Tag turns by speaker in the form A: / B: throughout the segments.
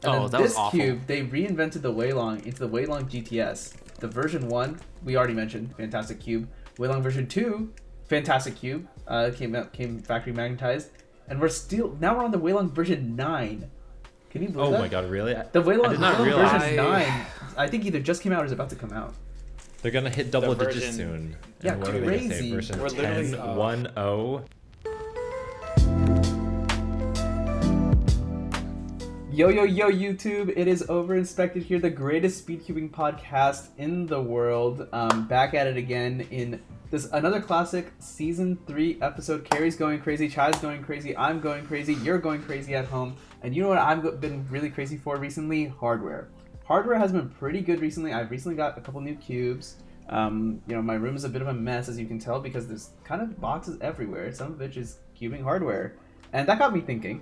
A: And
B: Oh,
A: then
B: that was
A: this
B: awful.
A: cube, they reinvented the Weilong into the Weilong GTS. The version 1, we already mentioned, fantastic cube. Weilong version 2, fantastic cube, came factory magnetized. And we're on the Weilong version 9. Can you believe that?
C: Oh my god, really?
A: The Weilong,
C: I did not
A: Weilong
C: realize.
A: version 9, I think either just came out or is about to come out.
C: They're gonna hit double
B: The
C: digits
B: version-
C: soon.
A: Yeah,
C: And what are they gonna say?
A: crazy.
C: Version
B: We're literally-
C: 10.10.
A: Yo, YouTube, it is Overinspected here, the greatest speedcubing podcast in the world. Back at it again in another classic season 3 episode. Carrie's going crazy, Chai's going crazy, I'm going crazy, you're going crazy at home. And you know what I've been really crazy for recently? Hardware. Hardware has been pretty good recently. I've recently got a couple new cubes. My room is a bit of a mess, as you can tell, because there's kind of boxes everywhere, some of which is cubing hardware. And that got me thinking,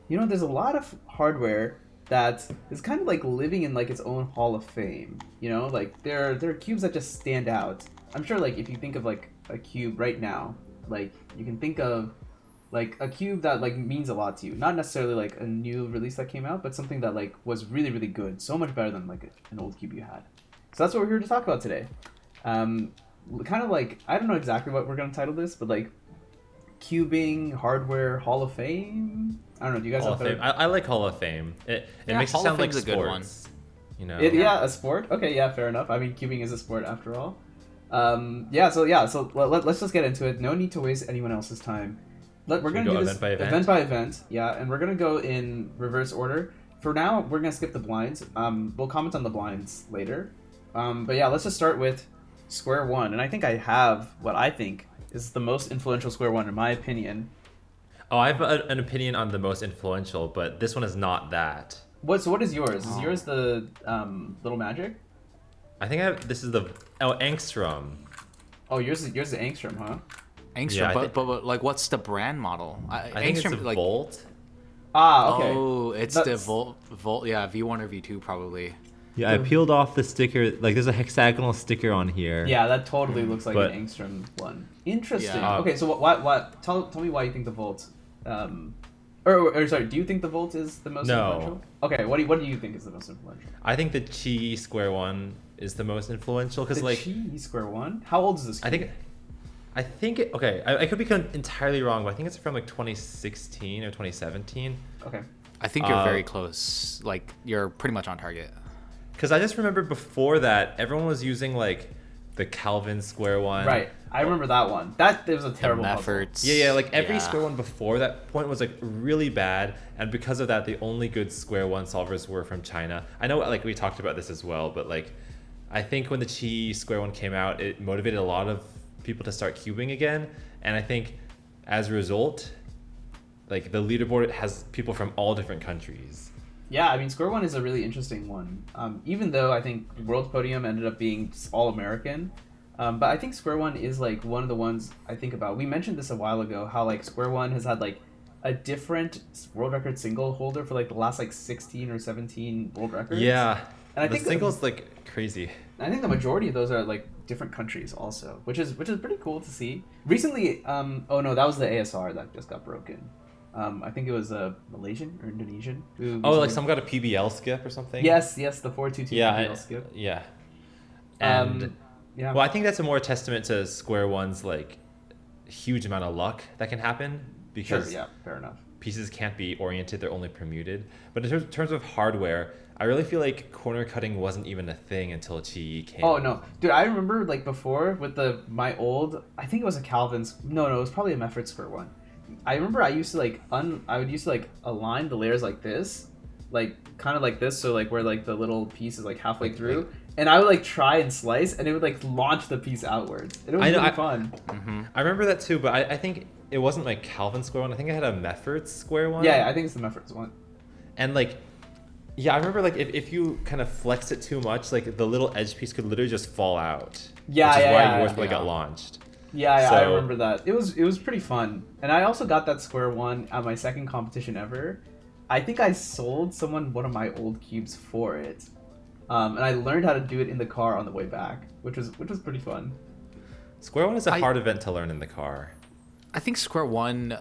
A: there's a lot of hardware that is kind of like living in like its own hall of fame. Like there are cubes that just stand out. I'm sure like if you think of like a cube right now, like you can think of like a cube that like means a lot to you. Not necessarily like a new release that came out, but something that like was really, really good. So much better than like an old cube you had. So that's what we're here to talk about today. Kind of like, I don't know exactly what we're going to title this, but like cubing hardware Hall of Fame. I don't know. Do you guys
C: Hall
A: have
C: of Fame. I like Hall of Fame. It makes it
B: Hall of
C: sound like
B: Fame's a good one.
C: sports.
A: Yeah, a sport. Okay, yeah, fair enough. I mean, cubing is a sport after all. So let's just get into it. No need to waste anyone else's time. We're gonna do this event by event. Yeah, and we're gonna go in reverse order. For now, we're gonna skip the blinds. We'll comment on the blinds later. But yeah, let's just start with square one. And I think I have what I think is the most influential square one in my opinion.
C: Oh, I have an opinion on the most influential, but this one is not that.
A: What is yours? Is yours the Little Magic?
C: I think this is the Angstrom.
A: Oh, yours is the Angstrom, huh?
B: Angstrom,
C: Yeah,
B: but like, what's the brand model?
C: I think it's a
B: like,
C: Volt.
A: Ah, okay.
B: Oh, it's the Volt. Yeah, V1 or V2 probably.
D: Yeah, I peeled off the sticker. Like, there's a hexagonal sticker on here.
A: Yeah, that totally looks like
D: But-
A: an Angstrom one. Interesting.
B: Yeah.
A: Okay, so what? Tell me why you think the Volt. Or sorry, do you think the Volt is the most
C: No.
A: influential? Okay, what do you think is the most influential?
C: I think the Chi Square one is the most influential because
A: The
C: like
A: Chi Square one. How old is this? Cube?
C: I think it, okay. I could be entirely wrong, but I think it's from like 2016 or 2017.
A: Okay.
B: I think you're very close. Like, you're pretty much on target.
C: Because I just remember before that, everyone was using like the Calvin Square one.
A: Right. I remember that one. That was a terrible puzzle.
B: Efforts.
C: Yeah, like every
B: Yeah.
C: square one before that point was like really bad, and because of that, the only good square one solvers were from China. I know, like we talked about this as well, but like, I think when the Chi Square one came out, it motivated a lot of people to start cubing again, and I think as a result, like the leaderboard has people from all different countries.
A: Yeah, I mean, Square One is a really interesting one. Even though I think World Podium ended up being all American, but I think Square One is like one of the ones I think about. We mentioned this a while ago, how like Square One has had like a different world record single holder for like the last like 16 or 17 world records.
C: Yeah,
A: And I
C: the
A: think
C: singles like crazy.
A: I think the majority of those are like different countries also, which is pretty cool to see. Recently, oh no, that was the ASR that just got broken. I think it was Malaysian or Indonesian.
C: Like some got a PBL skip or something.
A: Yes, the 422
C: Yeah,
A: PBL skip.
C: yeah. And
A: Yeah.
C: well, I think that's a more testament to Square One's like huge amount of luck that can happen because
A: Sure, yeah, fair enough.
C: pieces can't be oriented; they're only permuted. But in terms of hardware, I really feel like corner cutting wasn't even a thing until Qi came.
A: Oh no, dude! I remember like before with my old. I think it was a Calvin's. No, it was probably a Mefford Square One. I remember I used to like align the layers like this, like kind of like this, so like where like the little piece is like halfway through, and I would like try and slice, and it would like launch the piece outwards. And it was really fun.
C: I remember that too, but I think it wasn't like Calvin Square One. I think I had a Mefford Square One.
A: Yeah, I think it's the Mefford's one.
C: And like, yeah, I remember like if you kind of flex it too much, like the little edge piece could literally just fall out.
A: Yeah,
C: which is
A: yeah,
C: why
A: yeah,
C: yours
A: yeah.
C: probably got launched.
A: Yeah, I
C: So-
A: remember that. It was pretty fun, and I also got that Square One at my second competition ever. I think I sold someone one of my old cubes for it, and I learned how to do it in the car on the way back, which was pretty fun.
C: Square One is a hard event to learn in the car.
B: I think Square One,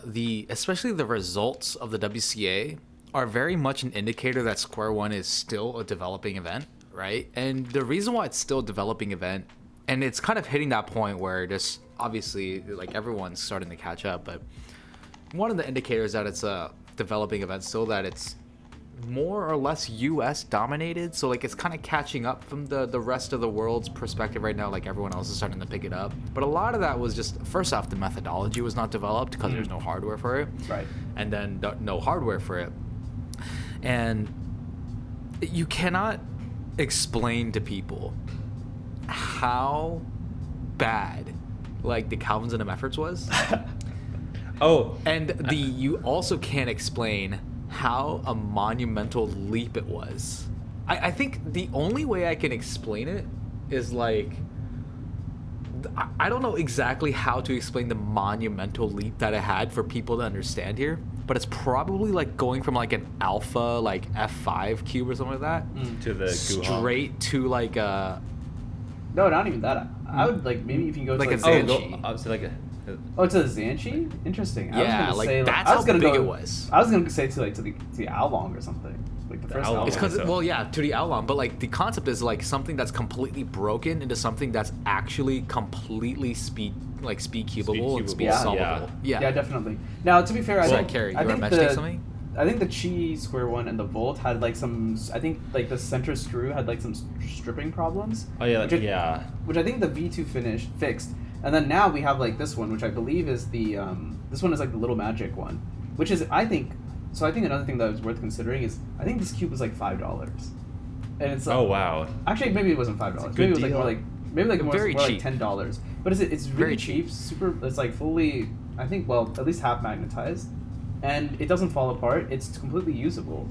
B: especially the results of the WCA are very much an indicator that Square One is still a developing event, right? And the reason why it's still a developing event, and it's kind of hitting that point where just obviously like everyone's starting to catch up, but one of the indicators that it's a developing event still that it's more or less US dominated, so like it's kind of catching up from the rest of the world's perspective right now. Like everyone else is starting to pick it up, but a lot of that was just, first off, the methodology was not developed because there's no hardware for it,
A: Right.
B: and then no hardware for it, and you cannot explain to people how bad like the Calvin's and the Efforts was. And you also can't explain how a monumental leap it was. I think the only way I can explain it is like, I don't know exactly how to explain the monumental leap that it had for people to understand here, but it's probably like going from like an alpha like F5 cube or something like that
C: to the
B: straight to like a
A: No, not even that. I would like maybe if you go
B: like
A: to
B: a
A: like,
B: Zanchi.
C: like a
A: Oh, to the Zanchi? Interesting.
B: Yeah,
A: I was
B: like
A: gonna say,
B: that's
A: I was
B: how
A: gonna
B: big
A: go,
B: it was.
A: I was gonna say to the Oolong or something, like the first
C: Oolong.
A: Oolong.
B: It's because
C: So-
B: well, yeah, to the Oolong, but like the concept is like something that's completely broken into something that's actually completely speed cubable and speed
C: Speed-cubable.
B: solvable.
A: Yeah, definitely. Now, to be fair, I
B: Sorry,
A: think
B: Carrie, you
A: I
B: were
A: think
B: mentioning something?
A: I think the Chi Square One and the Volt had like some. I think like the center screw had like some stripping problems.
C: Oh yeah,
A: which which I think the V2 fixed. And then now we have like this one, which I believe is the this one is like the Little Magic one, which is I think another thing that was worth considering is I think this cube was like $5, and it's
C: Oh wow.
A: actually maybe it wasn't $5. Maybe it was like more
B: Very
A: like
B: cheap.
A: $10. But it's really
B: Very
A: cheap, super. It's like fully, I think, well, at least half magnetized, and it doesn't fall apart. It's completely usable.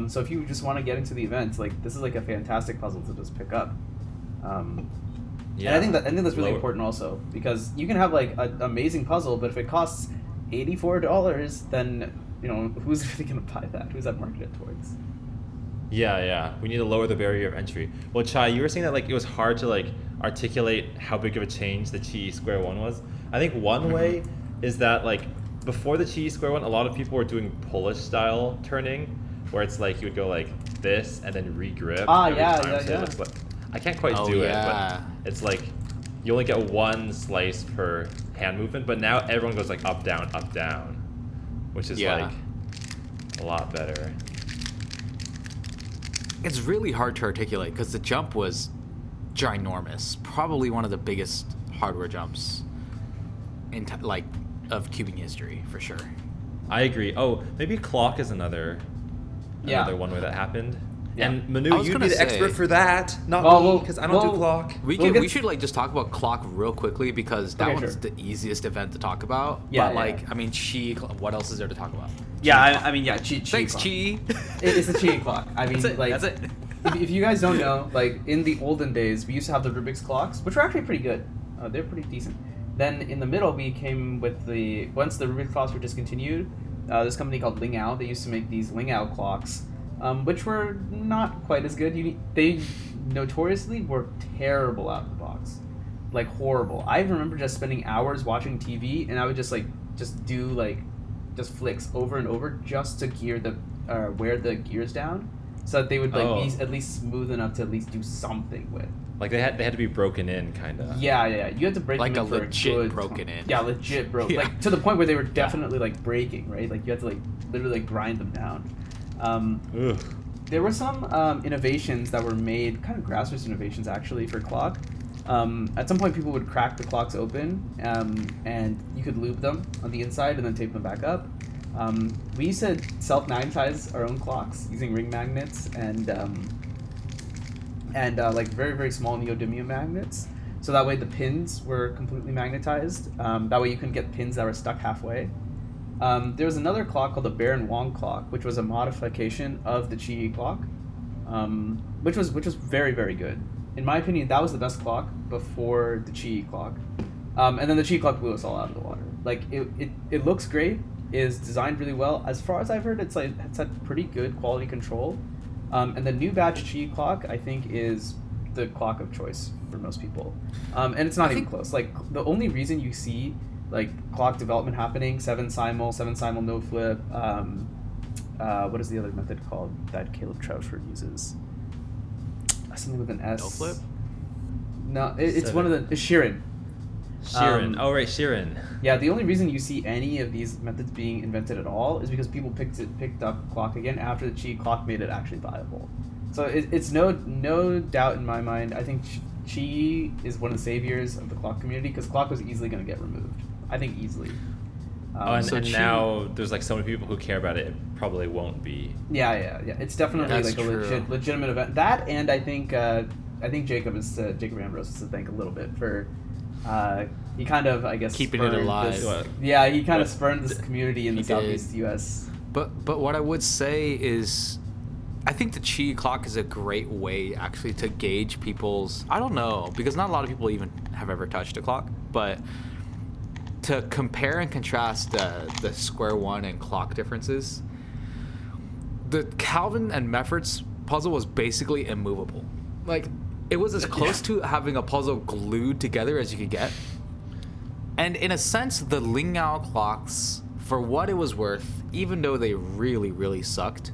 A: So if you just want to get into the event, like this is like a fantastic puzzle to just pick up.
C: Yeah.
A: And I think that's really
C: Lower-
A: important also because you can have like an amazing puzzle, but if it costs $84, then who's really gonna buy that? Who's that marketed towards?
C: Yeah. We need to lower the barrier of entry. Well, Chai, you were saying that like it was hard to like articulate how big of a change the Chi Square One was. I think one way is that like before the Chi Square One, a lot of people were doing Polish style turning, where it's like you would go like this and then regrip. every time. So it looks like- I can't quite do it, but it's like you only get one slice per hand movement. But now everyone goes like up, down, which is like a lot better.
B: It's really hard to articulate because the jump was ginormous, probably one of the biggest hardware jumps in of cubing history for sure.
C: I agree. Oh, maybe clock is another one where that happened.
A: Yeah.
C: And
B: I
C: Manu,
B: was
C: you'd
B: gonna
C: be the
B: say-
C: expert for that, not
A: Well,
C: me, because I don't do clock.
B: We should like just talk about clock real quickly because that
A: Okay,
B: one's
A: sure.
B: the easiest event to talk about.
A: Yeah,
B: but
A: yeah,
B: like
A: yeah.
B: I mean, what else is there to talk about?
A: Yeah, I mean, Chi.
B: Thanks,
A: clock.
B: Chi.
A: It's the Chi clock. I mean,
B: That's it.
A: like
B: That's it.
A: if you guys don't know, like in the olden days, we used to have the Rubik's clocks, which were actually pretty good. They're pretty decent. Then in the middle, we came with once the Rubik's clocks were discontinued, this company called Lingao, they used to make these Lingao clocks, which were not quite as good. They notoriously were terrible out of the box, like horrible. I remember just spending hours watching TV, and I would just do flicks over and over just to wear the gears down, so that they would be at least smooth enough to at least do something with.
C: Like they had to be broken in, kind of.
A: Yeah. You had to break
B: Like
A: them in
B: a
A: for
B: legit
A: good
B: broken
A: time.
B: in.
A: Yeah, legit broke.
B: Yeah.
A: Like to the point where they were definitely like breaking, right? Like you had to like literally like, grind them down.
C: Ugh.
A: There were some innovations that were made, kind of grassroots innovations actually for clock. At some point, people would crack the clocks open, and you could lube them on the inside and then tape them back up. We used to self-magnetize our own clocks using ring magnets and like very, very small neodymium magnets. So that way the pins were completely magnetized. That way you couldn't get pins that were stuck halfway. There was another clock called the Baron Wong clock, which was a modification of the Qi clock, which was very, very good. In my opinion, that was the best clock before the Qi clock. And then the Qi clock blew us all out of the water. Like it looks great, is designed really well. As far as I've heard, it's had pretty good quality control. And the new batch Qi clock, I think, is the clock of choice for most people. And it's not even close. Like the only reason you see like clock development happening, 7 simul no flip, what is the other method called that Caleb Troutford uses? Something with an S.
B: No flip?
A: No, it's one of the Sheeran.
C: Sheeran. Oh right, Sheeran.
A: Yeah, the only reason you see any of these methods being invented at all is because people picked up clock again after the Qi clock made it actually viable. So it's no doubt in my mind. I think Qi is one of the saviors of the clock community because clock was easily going to get removed. I think easily.
C: And now there's like so many people who care about it. It probably won't be.
A: Yeah. It's definitely
B: That's
A: like
B: true.
A: a legitimate event. That, and I think Jacob Ambrose is to thank a little bit for. He kind of, I guess,
B: Keeping it alive.
A: He kind of spurned this community in the Southeast U.S.
B: But what I would say is, I think the Qi clock is a great way actually to gauge people's. I don't know, because not a lot of people even have ever touched a clock, but to compare and contrast the square one and clock differences, the Calvin and Meffert's puzzle was basically immovable. Like, it was as close to having a puzzle glued together as you could get. And in a sense, the Lingao clocks, for what it was worth, even though they really, really sucked,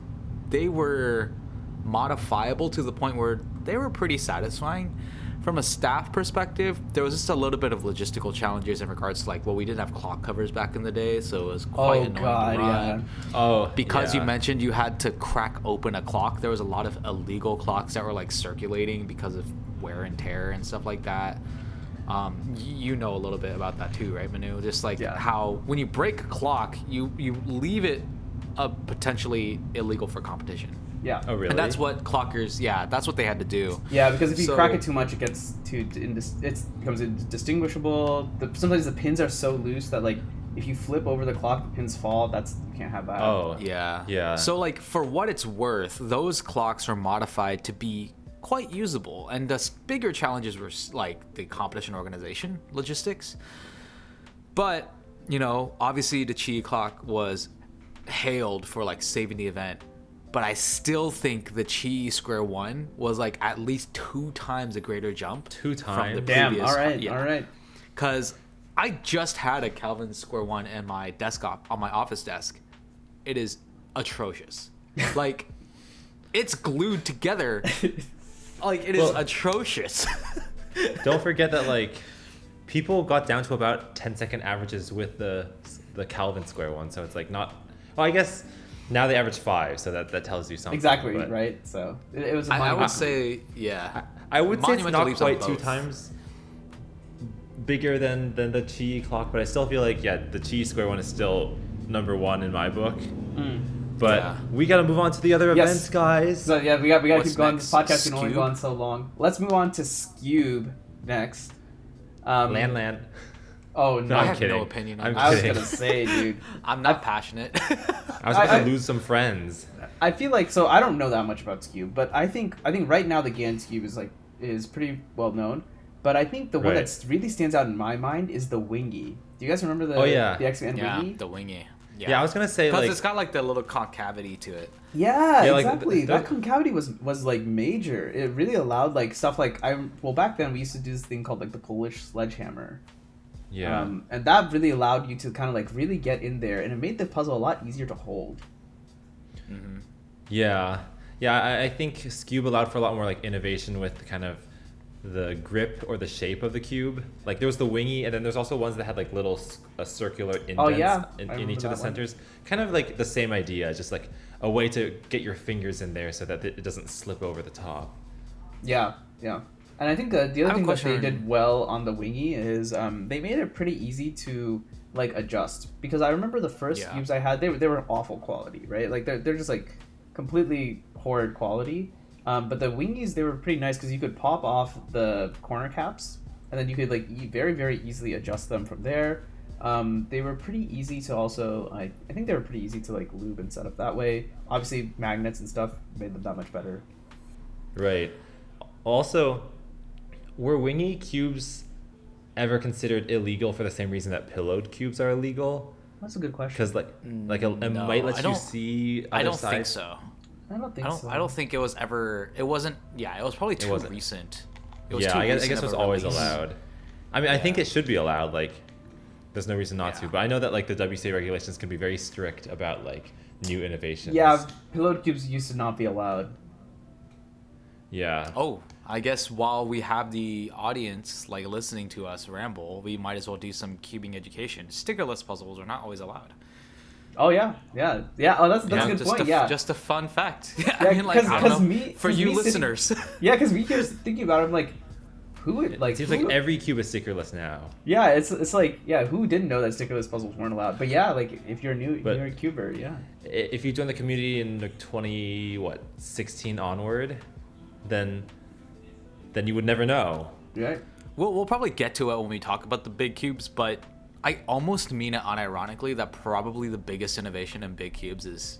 B: they were modifiable to the point where they were pretty satisfying. From a staff perspective, there was just a little bit of logistical challenges in regards to, like, well, we didn't have clock covers back in the day, so it was quite annoying to run.
C: Oh,
B: Because you mentioned you had to crack open a clock, there was a lot of illegal clocks that were, like, circulating because of wear and tear and stuff like that. You know a little bit about that too, right, Manu? Just like how when you break a clock, you leave it potentially illegal for competition.
A: Yeah.
C: Oh, really?
B: And that's what clockers, that's what they had to do.
A: Yeah, because if you crack it too much, it gets it becomes indistinguishable. Sometimes the pins are so loose that, like, if you flip over the clock, the pins fall. You can't have that.
C: Oh.
B: Yeah. So, like, for what it's worth, those clocks are modified to be quite usable, and the bigger challenges were like the competition organization logistics. But, you know, obviously the Qi clock was hailed for, like, saving the event. But I still think the Qi square one was, like, at least 2 times a greater jump.
C: 2 times?
B: From the
A: Damn.
B: previous.
A: All right.
B: Because I just had a Calvin square one in my desktop on my office desk. It is atrocious. Like, it's glued together. Like, it is atrocious.
C: Don't forget that, like, people got down to about 10-second averages with the Calvin square one, so it's like not. Well, I guess now they average 5, so that tells you something.
A: Exactly,
C: but
A: right? So it was.
B: I would say,
C: I would say it's
B: Monumental
C: not
B: leaps on
C: quite 2
B: both.
C: times bigger than the Qi clock, but I still feel like the Qi square one is still number 1 in my book. But we got to move on to the other events, guys.
A: So we got to
B: What's
A: keep going.
B: next?
A: This podcast can only
B: Scube?
A: go on so long. Let's move on to Scube next.
C: Land.
A: Oh no,
B: I
C: I'm
B: have
C: kidding.
B: no opinion on
C: I'm
B: that.
A: I was
C: kidding.
A: gonna say, dude.
B: I'm not passionate.
C: I was about
A: I-
C: to lose some friends.
A: I feel like I don't know that much about Scube, but I think right now the Gan Scube is pretty well known. But I think the one
C: Right.
A: that really stands out in my mind is the Wingy. Do you guys remember the the XN Wingy?
B: The wingy.
C: Yeah, I was gonna say,
B: because
C: like,
B: it's got like the little concavity to it.
A: Yeah,
C: Yeah, like,
A: exactly.
C: the-
A: That concavity was like major. It really allowed like stuff like back then we used to do this thing called like the Polish sledgehammer.
C: yeah.
A: And that really allowed you to kind of like really get in there, and it made the puzzle a lot easier to hold.
C: Yeah, I think Scube allowed for a lot more like innovation with kind of the grip or the shape of the cube. Like there was the wingy, and then there's also ones that had like little circular indents
A: I
C: in
A: remember
C: each of the
A: that one.
C: centers. Kind of like the same idea, just like a way to get your fingers in there so that it doesn't slip over the top.
A: Yeah. And I think the
B: I
A: other
B: have a
A: thing that they
B: question.
A: did well on the wingy is they made it pretty easy to like adjust, because I remember the first cubes I had, they were awful quality, right? Like they're just like completely horrid quality. But the wingies, they were pretty nice because you could pop off the corner caps, and then you could like very, very easily adjust them from there. They were pretty easy to also, I think they were pretty easy to like lube and set up that way. Obviously, magnets and stuff made them that much better.
C: Right. Also, were wingy cubes ever considered illegal for the same reason that pillowed cubes are illegal?
A: That's a good question.
C: Because it
B: No,
C: might let
B: I
C: you
B: don't-
C: see other
B: I don't
C: sides.
B: think so.
A: I don't think so.
B: I don't think it was ever. It wasn't. Yeah, it was probably too
C: wasn't.
B: recent. It was
C: Yeah,
B: too
C: I guess
B: recent
C: it
B: of
C: was
B: a
C: always
B: release.
C: allowed. I mean, I think it should be allowed. Like, there's no reason not to. But I know that like the WCA regulations can be very strict about like new innovations.
A: Yeah, pivoted cubes used to not be allowed.
C: Yeah.
B: Oh, I guess while we have the audience like listening to us ramble, we might as well do some cubing education. Stickerless puzzles are not always allowed.
A: Oh yeah. Oh, that's a good
B: just
A: point.
B: Just a fun fact.
A: Yeah,
B: I mean, like, I don't know,
A: me,
B: for you
A: me
B: listeners.
A: Yeah, because we kept thinking about it, I'm like, who would like?
C: It seems
A: who,
C: like every cube is stickerless now.
A: Yeah, it's like, yeah, who didn't know that stickerless puzzles weren't allowed? But yeah, like if you're new, you're a cuber, yeah.
C: If you join the community in like 16 onward, then you would never know.
A: Right.
B: We'll probably get to it when we talk about the big cubes, but I almost mean it unironically that probably the biggest innovation in big cubes is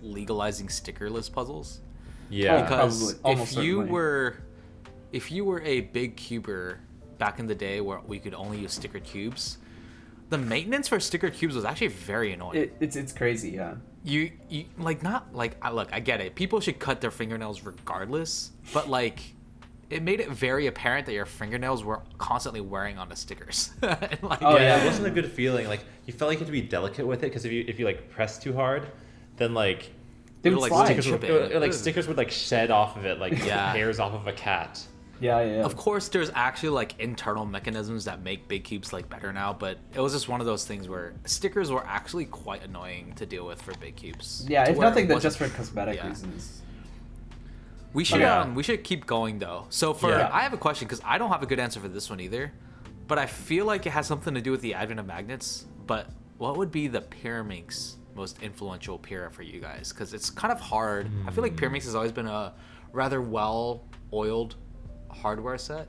B: legalizing stickerless puzzles.
C: Yeah.
B: Because
A: probably,
B: if you were a big cuber back in the day where we could only use sticker cubes, the maintenance for sticker cubes was actually very annoying.
A: It's crazy, yeah.
B: You like not like look, I get it. People should cut their fingernails regardless, but like it made it very apparent that your fingernails were constantly wearing on the stickers. And, like,
C: it wasn't a good feeling. Like you felt like you had to be delicate with it because if you like press too hard, then like
A: they would slide.
C: Stickers would like shed off of it like hairs off of a cat.
A: Yeah.
B: Of course, there's actually like internal mechanisms that make big cubes like better now, but it was just one of those things where stickers were actually quite annoying to deal with for big cubes.
A: Yeah, if nothing, then just for cosmetic reasons.
B: We should keep going though. So I have a question because I don't have a good answer for this one either, but I feel like it has something to do with the advent of magnets. But what would be the Pyraminx most influential Pyra for you guys? Because it's kind of hard. I feel like Pyraminx has always been a rather well-oiled hardware set.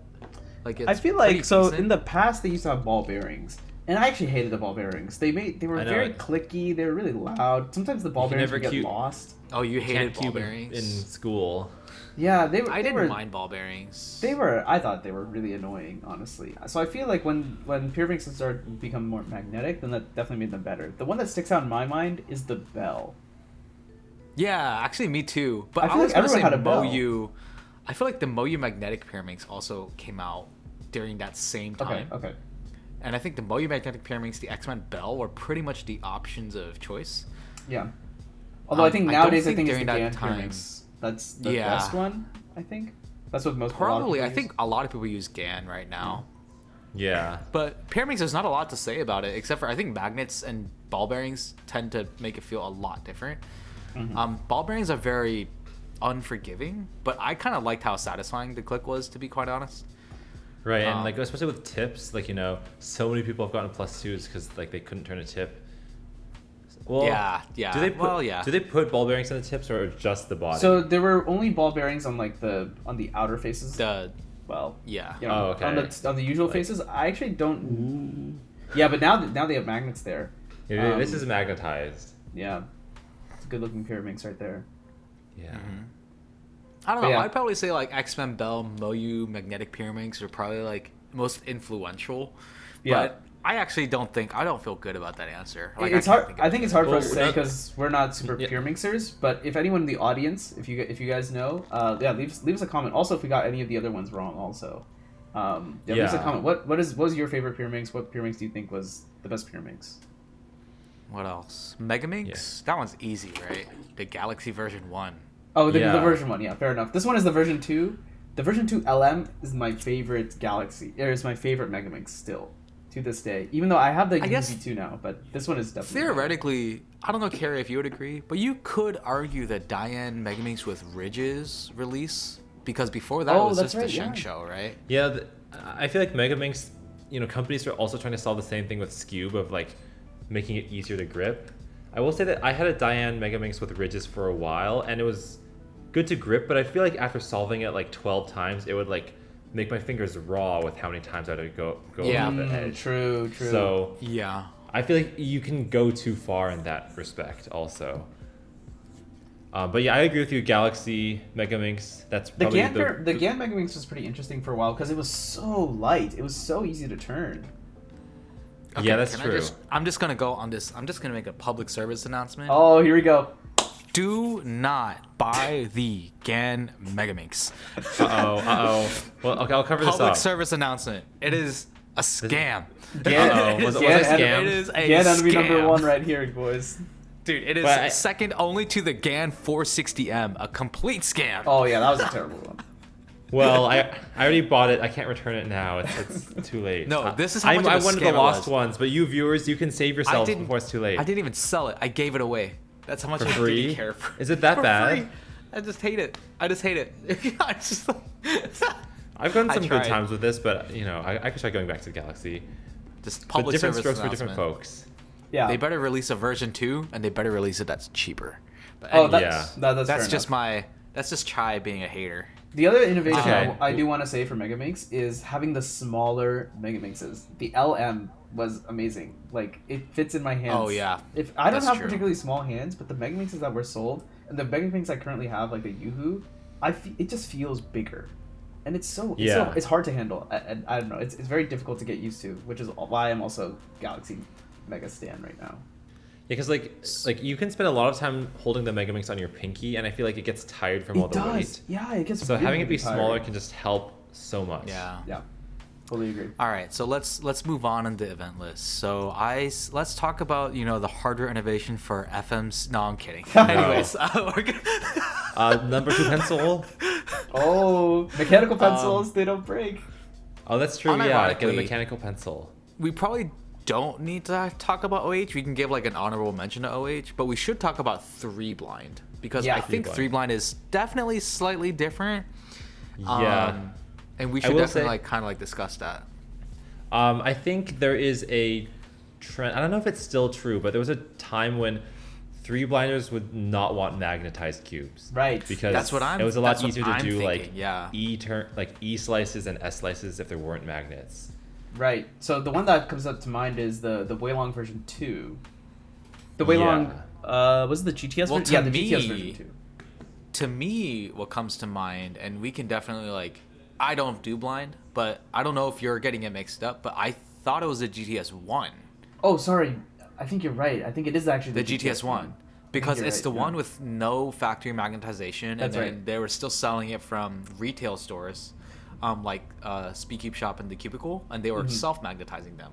B: Like
A: I feel like in the past they used to have ball bearings, and I actually hated the ball bearings. They were very clicky. They were really loud. Sometimes the ball bearings would get lost.
B: Oh, you hated ball bearings
C: in school.
A: Yeah,
B: I didn't mind ball bearings.
A: I thought they were really annoying, honestly. So I feel like when Pyraminx started to become more magnetic, then that definitely made them better. The one that sticks out in my mind is the bell.
B: Yeah, actually, me too. But
A: I feel like everyone had a bell.
B: I feel like the Moyu magnetic Pyraminx also came out during that same time.
A: Okay.
B: And I think the Moyu magnetic Pyraminx, the X-Men Bell, were pretty much the options of choice.
A: Yeah. Although I think nowadays it's the
B: during that
A: GAN
B: time,
A: Pyraminx. That's the best one, I think. That's what most
B: probably. I think a lot of people use GAN right now.
C: Yeah.
B: But Pyraminx, there's not a lot to say about it, except for I think magnets and ball bearings tend to make it feel a lot different. Mm-hmm. Ball bearings are very unforgiving, but I kind of liked how satisfying the click was, to be quite honest.
C: Right, and like especially with tips, like so many people have gotten +2s because like they couldn't turn a tip. Well,
B: yeah.
C: Do they put ball bearings on the tips or just the body?
A: So there were only ball bearings on like on the outer faces.
B: Okay.
A: On the usual faces, I actually don't. Ooh. Yeah, but now they have magnets there.
C: Yeah, this is magnetized.
A: Yeah, it's a good looking Pyraminx right there.
C: Yeah.
B: Mm-hmm. I don't know. I'd probably say like X-Men Bell, Moyu, magnetic Pyraminx are probably like most influential.
A: Yeah.
B: But I actually don't feel good about that answer. Like,
A: it's hard. I think it's hard for us to say because we're not super Pyraminxers. But if anyone in the audience, if you guys know, leave us a comment. Also, if we got any of the other ones wrong, also, leave us a comment. What was your favorite Pyraminx? What Pyraminx do you think was the best Pyraminx?
B: What else? Megaminx? Yeah. That one's easy, right? The Galaxy version 1.
A: Oh, the version 1. Yeah, fair enough. This one is the version 2. The version 2 LM is my favorite Galaxy. It is my favorite Megaminx still to this day. Even though I have the UZ2 now, but this one is definitely
B: theoretically. I don't know, Carrie, if you would agree, but you could argue that Diane Megaminx with Ridge's release, because before that it was just the Sheng show, right?
C: Yeah, I feel like Megaminx, companies are also trying to solve the same thing with Scube of like making it easier to grip. I will say that I had a Diane Megaminx with Ridges for a while, and it was good to grip, but I feel like after solving it like 12 times, it would like make my fingers raw with how many times I had to go over the edge.
A: True.
C: So
B: yeah,
C: I feel like you can go too far in that respect also. But yeah, I agree with you. Galaxy Megaminx. That's probably
A: the GAN Megaminx was pretty interesting for a while because it was so light. It was so easy to turn.
B: Okay,
C: yeah, that's true.
B: I'm just gonna go on this. I'm just gonna make a public service announcement.
A: Oh, here we go.
B: Do not buy the GAN Megaminx.
C: Uh-oh. Well, okay, I'll cover this up.
B: Public service announcement. It is A scam.
C: Was it a scam?
B: It is a
A: GAN enemy
B: scam.
A: number 1 right here, boys.
B: Dude, it is
C: But
B: second only to the GAN 460M. A complete scam.
A: Oh yeah, that was a terrible one.
C: Well, I already bought it. I can't return it now. It's too late.
B: No, this is how much of
C: I
B: a
C: wanted
B: scam
C: the
B: it
C: lost
B: was.
C: ones, but you viewers, you can save yourselves before it's too late.
B: I didn't even sell it. I gave it away. That's how much
C: For
B: I
C: free?
B: didn't care for.
C: Is it that
B: For
C: bad?
B: free. I just hate it. I just hate it. I just
C: I've gotten
B: I
C: some good
B: tried.
C: times with this, but I could try going back to the Galaxy.
B: just
C: But
B: public
C: different
B: service
C: strokes for different
B: announcement.
C: folks.
A: Yeah.
B: They better release a version 2, and they better release it that's cheaper. But
A: Oh,
B: anyway,
A: that's
C: Yeah.
A: fair
B: just
A: enough.
B: that's just Chai being a hater.
A: The other innovation
C: Okay.
A: I do want to say for Megaminx is having the smaller Megaminxes. The LM was amazing. Like, it fits in my hands.
B: Oh, yeah.
A: If I don't
B: That's
A: have
B: true.
A: particularly small hands, but the Megaminxes that were sold and the Megaminx I currently have, like the Yoo-Hoo, it just feels bigger, and it's it's hard to handle. I don't know. It's very difficult to get used to, which is why I'm also Galaxy Mega Stan right now.
C: Yeah, because like you can spend a lot of time holding the Megaminx on your pinky, and I feel like it gets tired from all the weight.
A: Yeah, it gets.
C: So
A: really,
C: having it be
A: really tired.
C: smaller can just help so much.
B: Yeah.
A: Yeah, totally agree.
B: All right, so let's move on in the event list. So let's talk about the hardware innovation for FM's. No, I'm kidding. Anyways, we're gonna...
C: Number 2 pencil.
A: Oh, mechanical pencils, they don't break.
C: Oh, that's true. Yeah, get a
B: Unironically-
C: mechanical pencil.
B: we probably don't need to talk about OH. We can give like an honorable mention to OH, but we should talk about 3-blind because
A: Yeah.
B: I think 3-blind is definitely slightly different.
C: Yeah.
B: And we
C: I
B: should
C: will
B: definitely
C: say-
B: kind of discuss that.
C: I think there is a trend. I don't know if it's still true, but there was a time when 3-blinders would not want magnetized cubes.
A: Right.
C: Because
B: That's what
C: it was a lot
B: that's what
C: easier to
B: I'm
C: do
B: thinking, yeah.
C: E slices and S slices if there weren't magnets.
A: Right. So the one that comes up to mind is the Weilong version 2. The Weilong was it the GTS
B: Well,
A: version?
B: to
A: Yeah, the
B: me-
A: GTS version 2.
B: To me, what comes to mind, and we can definitely I don't do blind, but I don't know if you're getting it mixed up, but I thought it was the GTS 1.
A: Oh, sorry. I think you're right. I think it is actually
B: The GTS 1. Because
A: you're
B: it's
A: right,
B: the
A: yeah.
B: one with no factory magnetization,
A: That's
B: and then
A: right.
B: they were still selling it from retail stores, like Speedcube Shop and The Cubicle, and they were self-magnetizing them.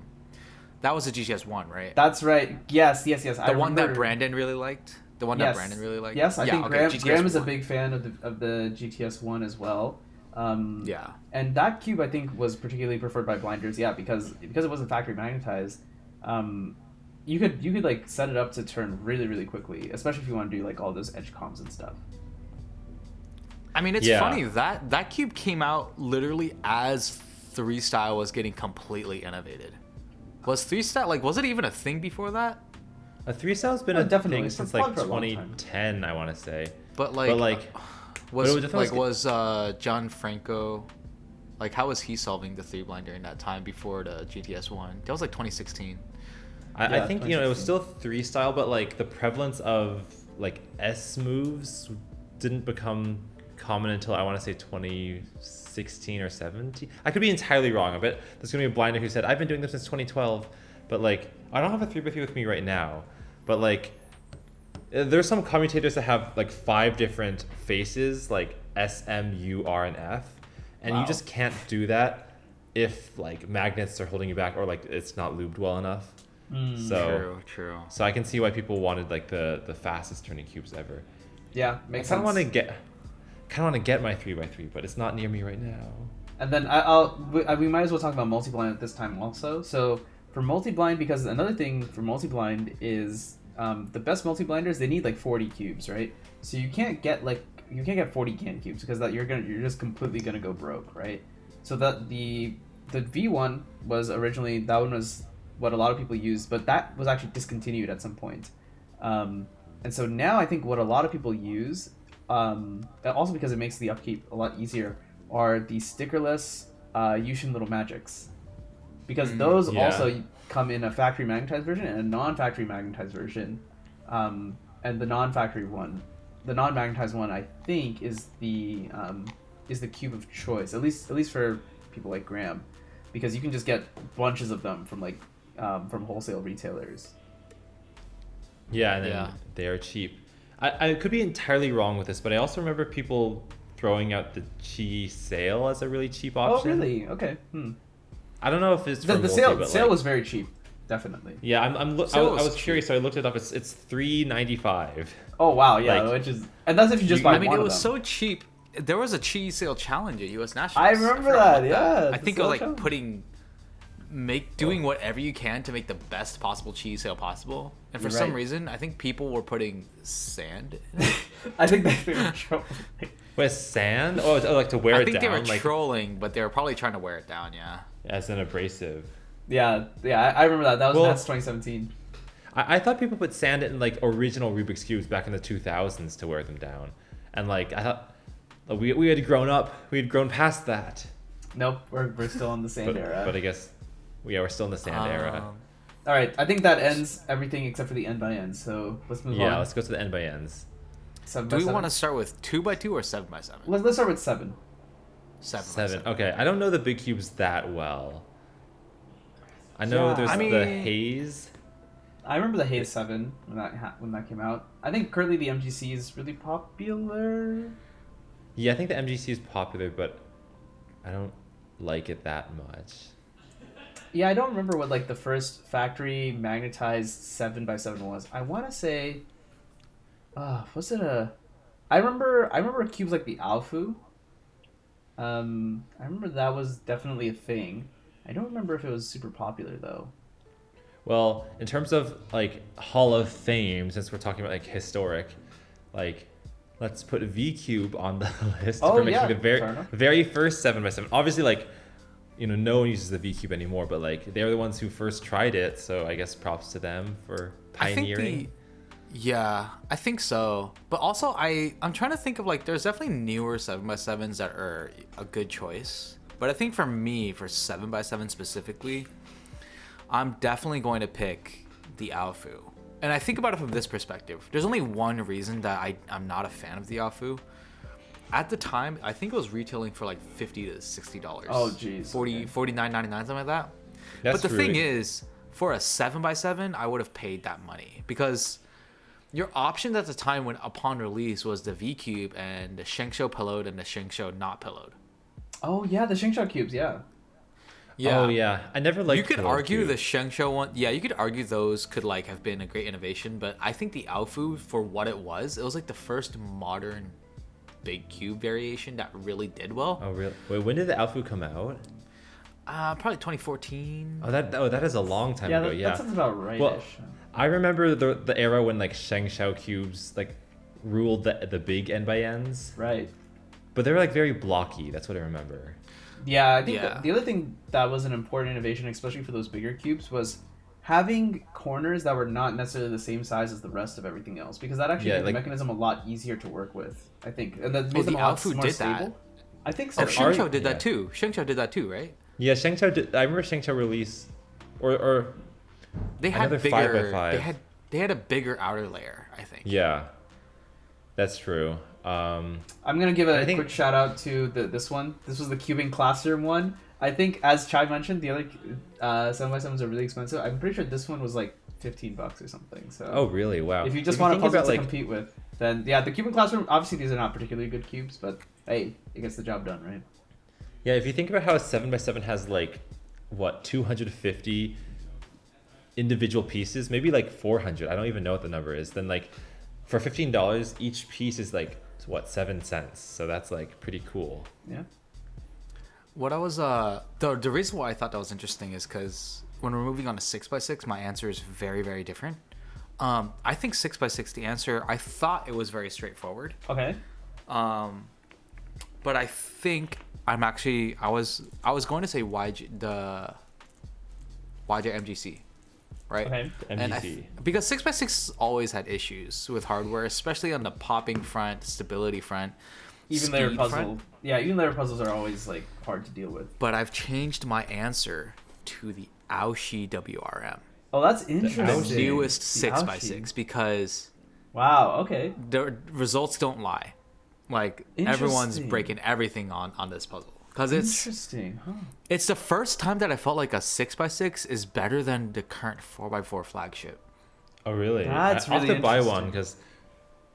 B: That was the GTS 1, right?
A: That's right. Yes.
B: The one that Brandon really liked? The one that Brandon really liked?
A: Yes, I think
B: GTS
A: Graham is a
B: 1.
A: big fan of the GTS 1 as well.
B: Yeah.
A: And that cube I think was particularly preferred by blinders, because it wasn't factory magnetized. You could like set it up to turn really, really quickly, especially if you want to do like all those edge comms and stuff.
B: I mean, it's
C: Yeah.
B: funny that cube came out literally as 3 style was getting completely innovated. Was 3 style was it even a thing before that?
C: A 3-style's been
A: Oh,
C: a
A: definitely.
C: thing
A: It's
C: since
A: been
C: like
A: for a long time.
C: 2010, I want to say.
B: But
C: was
B: was
C: definitely-
B: John Franco, how was he solving the 3-blind during that time before the GTS 1? That was 2016.
C: I
A: Yeah,
C: think it was still 3-style, but the prevalence of S moves didn't become common until I want to say 2016 or 17. I could be entirely wrong. I bet there's gonna be a blinder who said I've been doing this since 2012, but I don't have a 3x3 with me right now. But there's some commutators that have 5 different faces, S, M, U, R, and F, and
A: Wow.
C: you just can't do that if magnets are holding you back or it's not lubed well enough.
B: True.
C: So I can see why people wanted the fastest turning cubes ever.
A: Yeah, makes
C: I
A: sense.
C: want to get my 3x3, but it's not near me right now.
A: And then we might as well talk about multi-blind at this time also. So for multi-blind, because another thing for multi-blind is the best multi-blinders, they need 40 cubes, right? So you can't get 40 GAN cubes because you're just completely gonna go broke, right? So that the V1 was originally, that one was what a lot of people used, but that was actually discontinued at some point. And so now I think what a lot of people use, also because it makes the upkeep a lot easier, are the stickerless Yushin Little Magics. Because those
C: yeah.
A: also come in a factory magnetized version and a non-factory magnetized version. And the non-factory one, the non-magnetized one, I think is the cube of choice, at least for people like Graham, because you can just get bunches of them from wholesale retailers.
C: Yeah, and then they are cheap. I could be entirely wrong with this, but I also remember people throwing out the Chi Sail as a really cheap option.
A: Oh, really? Okay.
C: I don't know if it's for
A: The
C: multi,
A: sale
C: but
A: sale
C: like,
A: was very cheap, definitely.
C: yeah, I
B: Sale
C: was
B: was
C: curious, so I looked it up. It's $3.95.
A: Oh wow, yeah,
C: Like,
A: which is, and that's if you just buy
B: I mean,
A: one
B: it
A: of
B: was
A: them.
B: so cheap. There was a cheese sale challenge at U.S. Nationals.
A: I remember
B: forgot
A: that,
B: about
A: yeah,
B: I
A: the
B: think it was
A: sale
B: like
A: challenge.
B: doing whatever you can to make the best possible cheese sale possible. And for
A: You're
B: some
A: right.
B: reason, I think people were putting sand in it.
A: I think they were trolling.
C: With sand? Oh, like to wear
B: I
C: it
B: think
C: down,
B: they were
C: like
B: trolling, but they were probably trying to wear it down, yeah.
C: as an abrasive.
A: Yeah, I remember that. That was
C: Well,
A: that's 2017.
C: I thought people put sand in like original Rubik's cubes back in the 2000s to wear them down, and like I thought we had grown up, we had grown past that.
A: Nope, we're still in the sand era.
C: But I guess we're still in the sand era.
A: All right, I think that ends everything except for the end by end. So let's move on.
C: Yeah, let's go to the end by ends.
A: 7
B: Do
A: by
B: we
A: 7.
B: want to start with 2x2 or 7x7?
A: Let's start with 7.
B: 7x7.
C: Okay, I don't know the big cubes that well. I know
A: Yeah,
C: there's
B: I
C: the
B: mean-
C: haze.
A: I remember the Haze 7 when that came out. I think currently the MGC is really popular.
C: Yeah, I think the MGC is popular, but I don't like it that much.
A: Yeah, I don't remember what like the first factory magnetized 7 by 7 was. I want to say, was it a? I remember cubes like the Alfu. I remember that was definitely a thing. I don't remember if it was super popular though.
C: Well, in terms of like Hall of Fame, since we're talking about like historic, like let's put V Cube on the list
A: Oh,
C: for making
A: yeah,
C: the
A: fair enough.
C: very first 7 by 7. Obviously, like no one uses the V Cube anymore, but like they're the ones who first tried it, so I guess props to them for pioneering.
B: Yeah, I think so. But also, I'm trying to think of like, there's definitely newer 7x7s that are a good choice. But I think for me, for 7x7 specifically, I'm definitely going to pick the Alfu. And I think about it from this perspective. There's only one reason that I'm not a fan of the Alfu. At the time, I think it was retailing for like $50 to $60.
A: Oh, jeez.
B: 40,
A: Okay.
B: $49.99, something like that.
C: That's
B: But the thing
C: really-
B: is, for a 7x7, I would have paid that money because your options at the time when upon release was the V Cube and the Shengshou pillowed and the Shengshou not pillowed.
A: Oh yeah, the Shingshou cubes. Yeah.
C: Oh yeah, I never liked.
B: You could
C: pillow
B: argue the
C: cubes.
B: Shengshou one. Yeah, you could argue those could like have been a great innovation, but I think the Alfu for what it was like the first modern big cube variation that really did well.
C: Oh really? Wait, when did the Alfu come out?
B: Probably 2014.
C: Oh, that is a long time ago.
A: That sounds about right.
C: Well, I remember the era when like Shengshou cubes like ruled the big N by Ns,
A: right.
C: but they were like very blocky. That's what I remember.
A: Yeah, I think
B: Yeah.
A: the other thing that was an important innovation, especially for those bigger cubes, was having corners that were not necessarily the same size as the rest of everything else, because that actually
C: Yeah,
A: made
C: like-
A: the mechanism a lot easier to work with, I think, and that
B: Oh,
A: made them
B: the
A: a lot
B: Alfu
A: more
B: did
A: stable.
B: that.
A: I think so.
B: Oh, Shengshou did
C: yeah.
B: that too. Shengshou did that too, right?
C: Yeah, Shengshou. I remember Shengshou release, or
B: They had
C: Another 5 by
B: bigger.
C: 5.
B: They had a bigger outer layer, I think.
C: yeah, that's true.
A: I'm gonna give a
C: I think-
A: quick shout out to this one. This was the cubing classroom one. I think, as Chai mentioned, the other 7x7s are really expensive. I'm pretty sure this one was like $15 or something. So
C: Oh really? Wow.
A: if you just want a
C: think
A: puzzle
C: about
A: to
C: like
A: compete with, then yeah, the cubing classroom. Obviously, these are not particularly good cubes, but hey, it gets the job done, right?
C: yeah, if you think about how a 7 by 7 has like what 250 individual pieces, maybe like 400. I don't even know what the number is. Then like for $15, each piece is like what 7 cents. So that's like pretty cool.
A: Yeah.
B: What I was the reason why I thought that was interesting is because when we're moving on to 6x6, my answer is very, very different. I think 6x6, the answer, I thought it was very straightforward.
A: Okay.
B: But I think I'm actually I was going to say the YJ MGC, right?
A: Okay.
B: And
C: MGC.
B: because 6x6 always had issues with hardware, especially on the popping front, stability front,
A: Even layer
B: speed
A: puzzle.
B: front.
A: Yeah, even layer puzzles are always like hard to deal with.
B: But I've changed my answer to the Aoshi WRM,
A: Oh, that's
B: the
A: interesting.
B: newest
A: The
B: 6x6, because
A: Wow. Okay.
B: the results don't lie. Like everyone's
A: Interesting.
B: breaking everything on this puzzle because it's
A: Interesting. Huh.
B: It's the first time that I felt like a 6x6 is better than the current 4x4 flagship.
C: Oh really?
A: That's
C: I'll
A: really
C: have to buy
A: interesting.
C: one because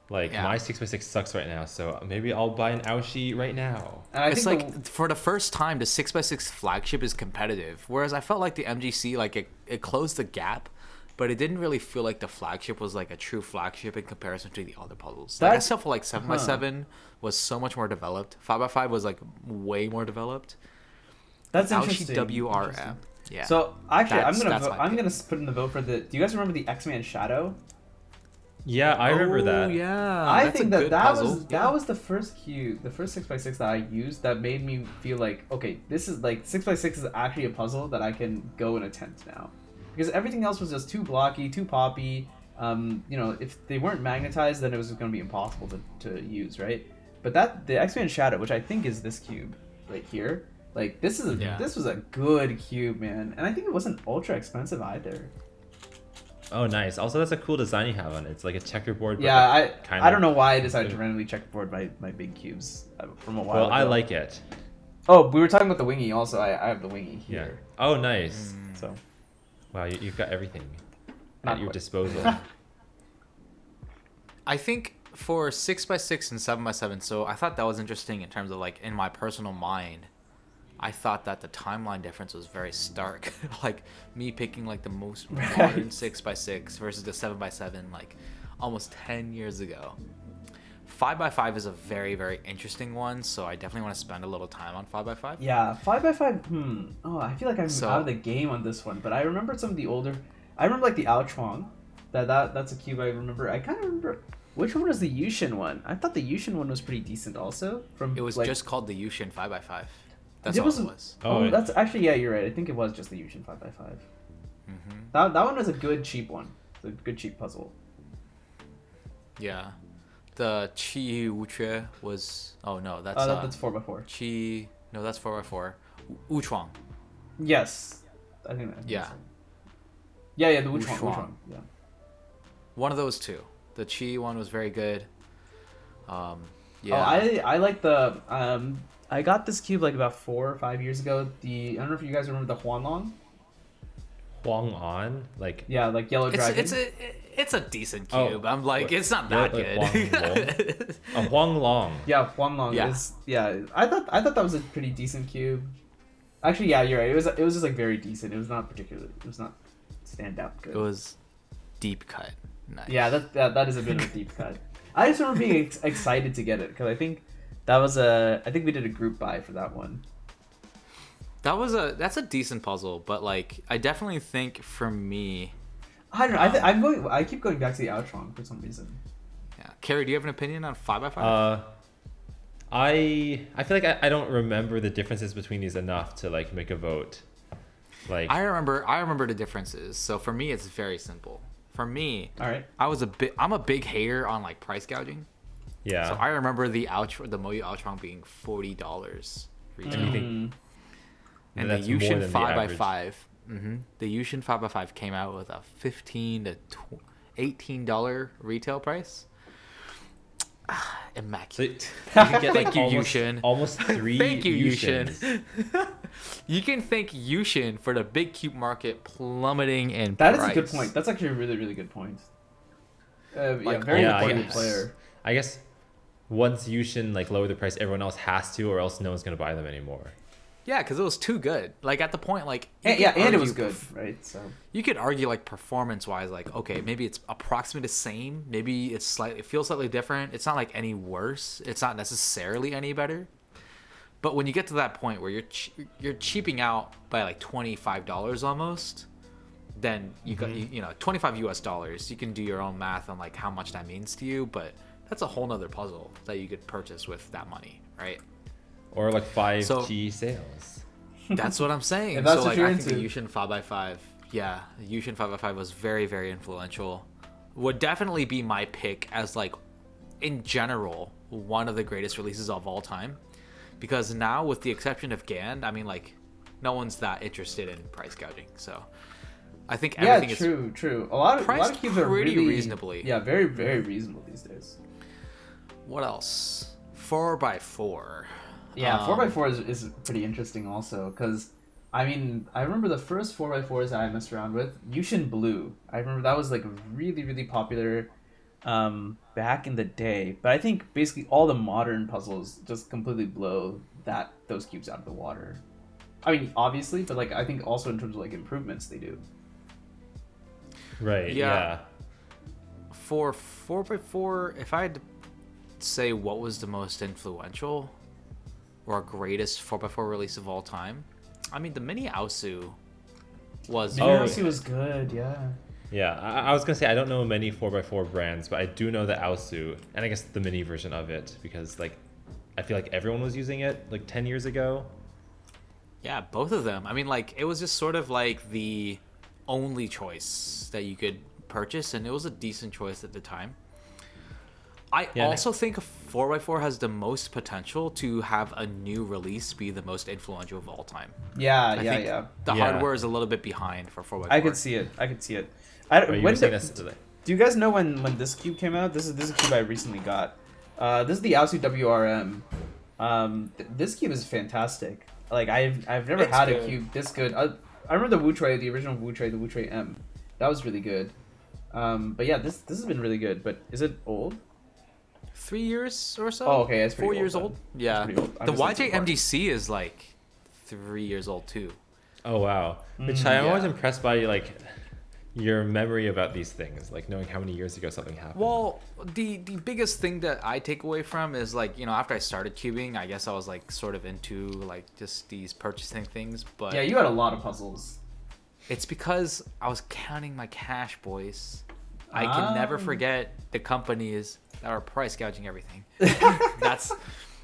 C: Like
B: Yeah.
C: my 6x6 sucks right now, so maybe I'll buy an Aoshi right now.
A: And I
B: It's
A: think
B: like for the first time, the 6x6 flagship is competitive, whereas I felt like the MGC, like it closed the gap, but it didn't really feel like the flagship was like a true flagship in comparison to the other puzzles. Like I
A: That's-
B: still feel like 7x7 was so much more developed. 5x5 was like way more developed.
A: that's
B: Aoshi
A: interesting.
B: WRM. Yeah.
A: So actually,
B: That's my
A: I'm
B: pick.
A: gonna put in the vote for the. Do you guys remember the X-Man Shadow?
C: Yeah, I remember that.
B: Yeah.
A: I
B: that's
A: think
B: a good puzzle.
A: that was the first cube, the first 6x6 that I used that made me feel like, okay, this is like 6x6 is actually a puzzle that I can go and attempt now, because everything else was just too blocky, too poppy. If they weren't magnetized, then it was going to be impossible to use, right? But the X-Man Shadow, which I think is this cube right here, like this was a good cube, man, and I think it wasn't ultra expensive either.
C: Oh, nice. Also, that's a cool design you have on it. It's like a checkerboard. But
A: Yeah,
C: like
A: I don't know why I decided to randomly checkerboard my big cubes from a while
C: Well,
A: ago.
C: I like it.
A: Oh, we were talking about the wingy also. I have the wingy
C: Yeah.
A: here.
C: Oh, nice.
A: So
C: Wow, you've got everything
A: Not
C: at your
A: quite.
C: disposal.
B: I think for 6x6 and 7x7, so I thought that was interesting in terms of like in my personal mind. I thought that the timeline difference was very stark. Like me picking like the most modern 6x6 versus the 7x7 like almost 10 years ago. 5x5 is a very, very interesting one, so I definitely want to spend a little time on 5x5.
A: yeah, 5x5. Oh, I feel like I'm
B: So-
A: out of the game on this one. But I remember some of the older. I remember like the Aochuang. That's a cube I remember. I kind of remember. Which one was the Yushin one? I thought the Yushin one was pretty decent also.
B: It was
A: like,
B: just called the Yushin 5x5. That's
A: It
B: all
A: was-
B: it was.
A: Oh, that's actually, yeah, you're right. I think it was just the Yushin 5x5. That one was a good cheap one. It's a good cheap puzzle.
B: Yeah. The Qi Wuque was... Oh, no, that's...
A: That's 4x4.
B: Qi... No, that's 4x4. Wuchuang.
A: Yes, I think that.
B: Yeah.
A: Yeah, the Wuchuang.
B: Wuchuang.
A: Yeah.
B: One of those two. The Qi one was very good. Yeah.
A: Oh, I like the I got this cube like about 4 or 5 years ago. I don't know if you guys remember the Huanglong.
C: Huang On? Like,
A: Yeah, like Yellow Dragon.
B: It's a decent
C: Oh,
B: cube. I'm like,
C: what-
B: it's not
C: what,
B: that
C: like
B: good.
C: a Huang Long.
A: Yeah, Huanglong
B: Yeah.
A: is I thought that was a pretty decent cube. Actually, yeah, you're right. It was just like very decent. It was not stand out good.
B: It was deep cut. Nice.
A: Yeah, that is a bit of a deep cut. I just remember being excited to get it because I think I think we did a group buy for that one.
B: That's a decent puzzle, but like I definitely think for me,
A: I don't know. I keep going back to the Outrong for some reason.
B: yeah. Carrie, do you have an opinion on 5x5?
C: I feel like I don't remember the differences between these enough to like make a vote. Like,
B: I remember the differences. So for me, it's very simple. For me,
A: All right.
B: I'm a big hater on like price gouging.
C: yeah.
B: So I remember the Moyu Outrong being $40 retail.
A: Mm.
B: And
C: That's
B: the
C: more
B: Yushin
C: than the average.
B: 5x5, the Yushin 5x5 came out with a $15 to $18 retail price. Immaculate.
C: So you can get
B: Thank
C: like
B: you,
C: almost,
B: Yushin.
C: almost 3
B: Thank you,
C: Yushins.
B: Yushin. You can thank Yushin for the big cube market plummeting in
A: That
B: price.
A: is a good point. That's actually a really, really good point.
B: Like,
A: Very
C: yeah, I
A: important
C: guess.
A: player.
C: I guess once Yushin like lower the price, everyone else has to, or else no one's gonna buy them anymore.
B: Yeah, because it was too good. Like at the point, like you
A: And,
B: could
A: and it was
B: argue
A: good, right? So
B: You could argue like performance-wise, like okay, maybe it's approximately the same. Maybe it feels slightly different. It's not like any worse. It's not necessarily any better. But when you get to that point where you're cheaping out by like $25 almost, then you got you know $25 US. You can do your own math on like how much that means to you, but that's a whole nother puzzle that you could purchase with that money, right?
C: Or like 5G
B: So-
C: sales.
B: That's what I'm saying.
A: If that's
B: So
A: what
B: like
A: you're
B: I think the
A: into.
B: Yushin 5x5, yeah, the Yushin 5x5 was very, very influential. Would definitely be my pick as like in general one of the greatest releases of all time. Because now with the exception of Gan, I mean like no one's that interested in price gouging. So I think everything is
A: true. A lot of
B: priced
A: cubes are
B: pretty
A: really
B: reasonably.
A: Yeah, very, very reasonable these days.
B: What else? 4x4.
A: Yeah, 4x4 is pretty interesting also because I mean I remember the first 4x4s that I messed around with Yushin Blue. I remember that was like really, really popular. back in the day, but I think basically all the modern puzzles just completely blow those cubes out of the water. I mean, obviously, but like I think also in terms of like improvements they do.
C: Right.
B: Yeah.
C: Yeah.
B: For 4x4, if I had to say what was the most influential or greatest 4x4 release of all time, I mean, the Mini Aosu was...
A: The Aosu was good, yeah.
C: Yeah, I was gonna say I don't know many 4x4 brands, but I do know the Aosu, and I guess the mini version of it, because like I feel like everyone was using it like 10 years ago.
B: Yeah, both of them. I mean, like, it was just sort of like the only choice that you could purchase, and it was a decent choice at the time. I also think 4x4 has the most potential to have a new release be the most influential of all time.
A: Yeah,
B: I think the hardware is a little bit behind for 4x4.
A: I could see it. Do you guys know when this cube came out? This is a cube I recently got. This is the Aosu WRM. This cube is fantastic. Like I've never had a cube this good. I remember the Wutray, the original Wutray, the Wutray M. That was really good. But yeah, this has been really good. But is it old?
B: 3 years or so.
A: Oh, okay, it's
B: 4 years old. Yeah,
A: pretty old.
B: The YJ MDC is like 3 years old too.
C: Oh wow, which I'm always impressed by like your memory about these things, like knowing how many years ago something happened.
B: Well, the biggest thing that I take away from is like, you know, after I started cubing, I guess I was like sort of into like just these purchasing things. But
A: yeah, you had a lot of puzzles.
B: It's because I was counting my cash, boys. I can never forget the companies that are price gouging everything. That's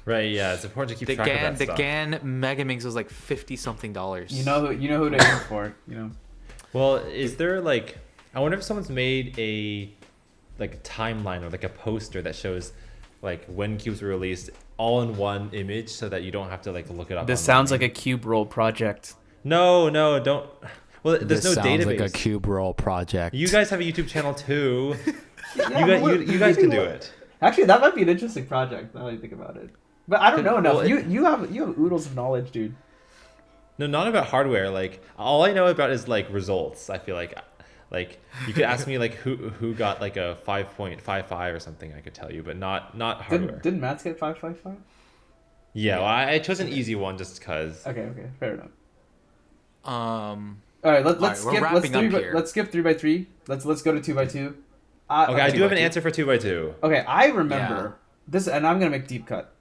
C: right. Yeah, it's important to keep track of that
B: the
C: stuff.
B: GAN Megaminx was like $50-something.
A: You know who to aim for. You know.
C: Well, is there like, I wonder if someone's made a like timeline or like a poster that shows like when cubes were released all in one image so that you don't have to like look it up.
A: This sounds like a cube roll project.
C: No, don't. Well, there's no database.
B: Like a cube roll project.
C: You guys have a YouTube channel too.
A: Yeah,
C: you guys can do it.
A: Actually, that might be an interesting project now that I think about it. But I don't know enough.
C: Well,
A: you have oodles of knowledge, dude.
C: No, not about hardware. Like all I know about is like results. I feel like you could ask me like who got like a 5.55 or something. I could tell you, but not hardware.
A: Didn't Matt's get 555?
C: Yeah, well, I chose an easy one just because.
A: Okay, fair enough.
B: All
A: right, let's skip 3x3. Let's go to 2x2.
C: Okay, I do have an answer for 2x2.
A: Okay, I remember this, and I'm gonna make deep cut.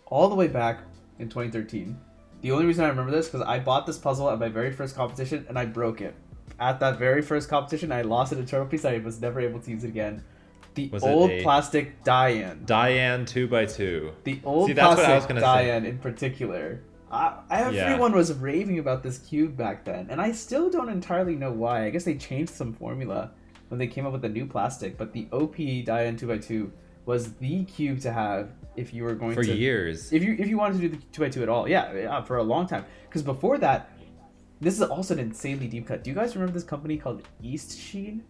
A: All the way back in 2013. The only reason I remember this because I bought this puzzle at my very first competition and I broke it. At that very first competition, I lost an internal piece. I was never able to use it again. The old plastic Diane.
C: Diane 2x2.
A: The old plastic Diane in particular. Everyone was raving about this cube back then, and I still don't entirely know why. I guess they changed some formula when they came up with the new plastic, but the OP Diane 2x2 was the cube to have if you were going
C: for years.
A: If you wanted to do the 2x2 at all, yeah, for a long time. Because before that, this is also an insanely deep cut. Do you guys remember this company called East Sheen?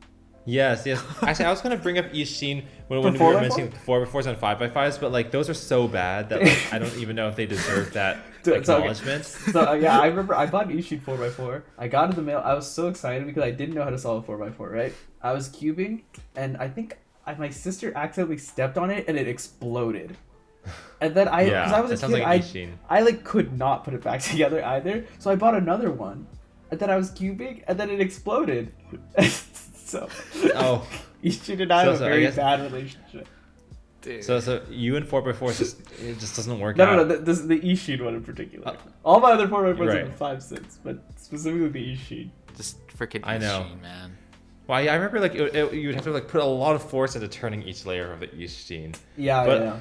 C: Yes. Actually, I was gonna bring up East Sheen when we were mentioning 4x4s and 5x5s, but like those are so bad that like, I don't even know if they deserve that acknowledgement.
A: So yeah, I remember I bought an East Sheen 4x4. I got it in the mail. I was so excited because I didn't know how to solve a 4x4. Right? I was cubing, and I think my sister accidentally stepped on it and it exploded. And then because I was a kid, I like could not put it back together either. So I bought another one, and then I was cubing, and then it exploded. So East Sheen and I have a very bad relationship.
B: Dude.
C: So you and 4x4 it just doesn't work out.
A: No, this is the East Sheen one in particular. All my other 4x4s have been 5.6, but specifically the East Sheen.
B: Just freaking
C: I know.
B: Sheen, man.
C: Well, yeah, I remember like you would have to like put a lot of force into turning each layer of the East Sheen.
A: Yeah,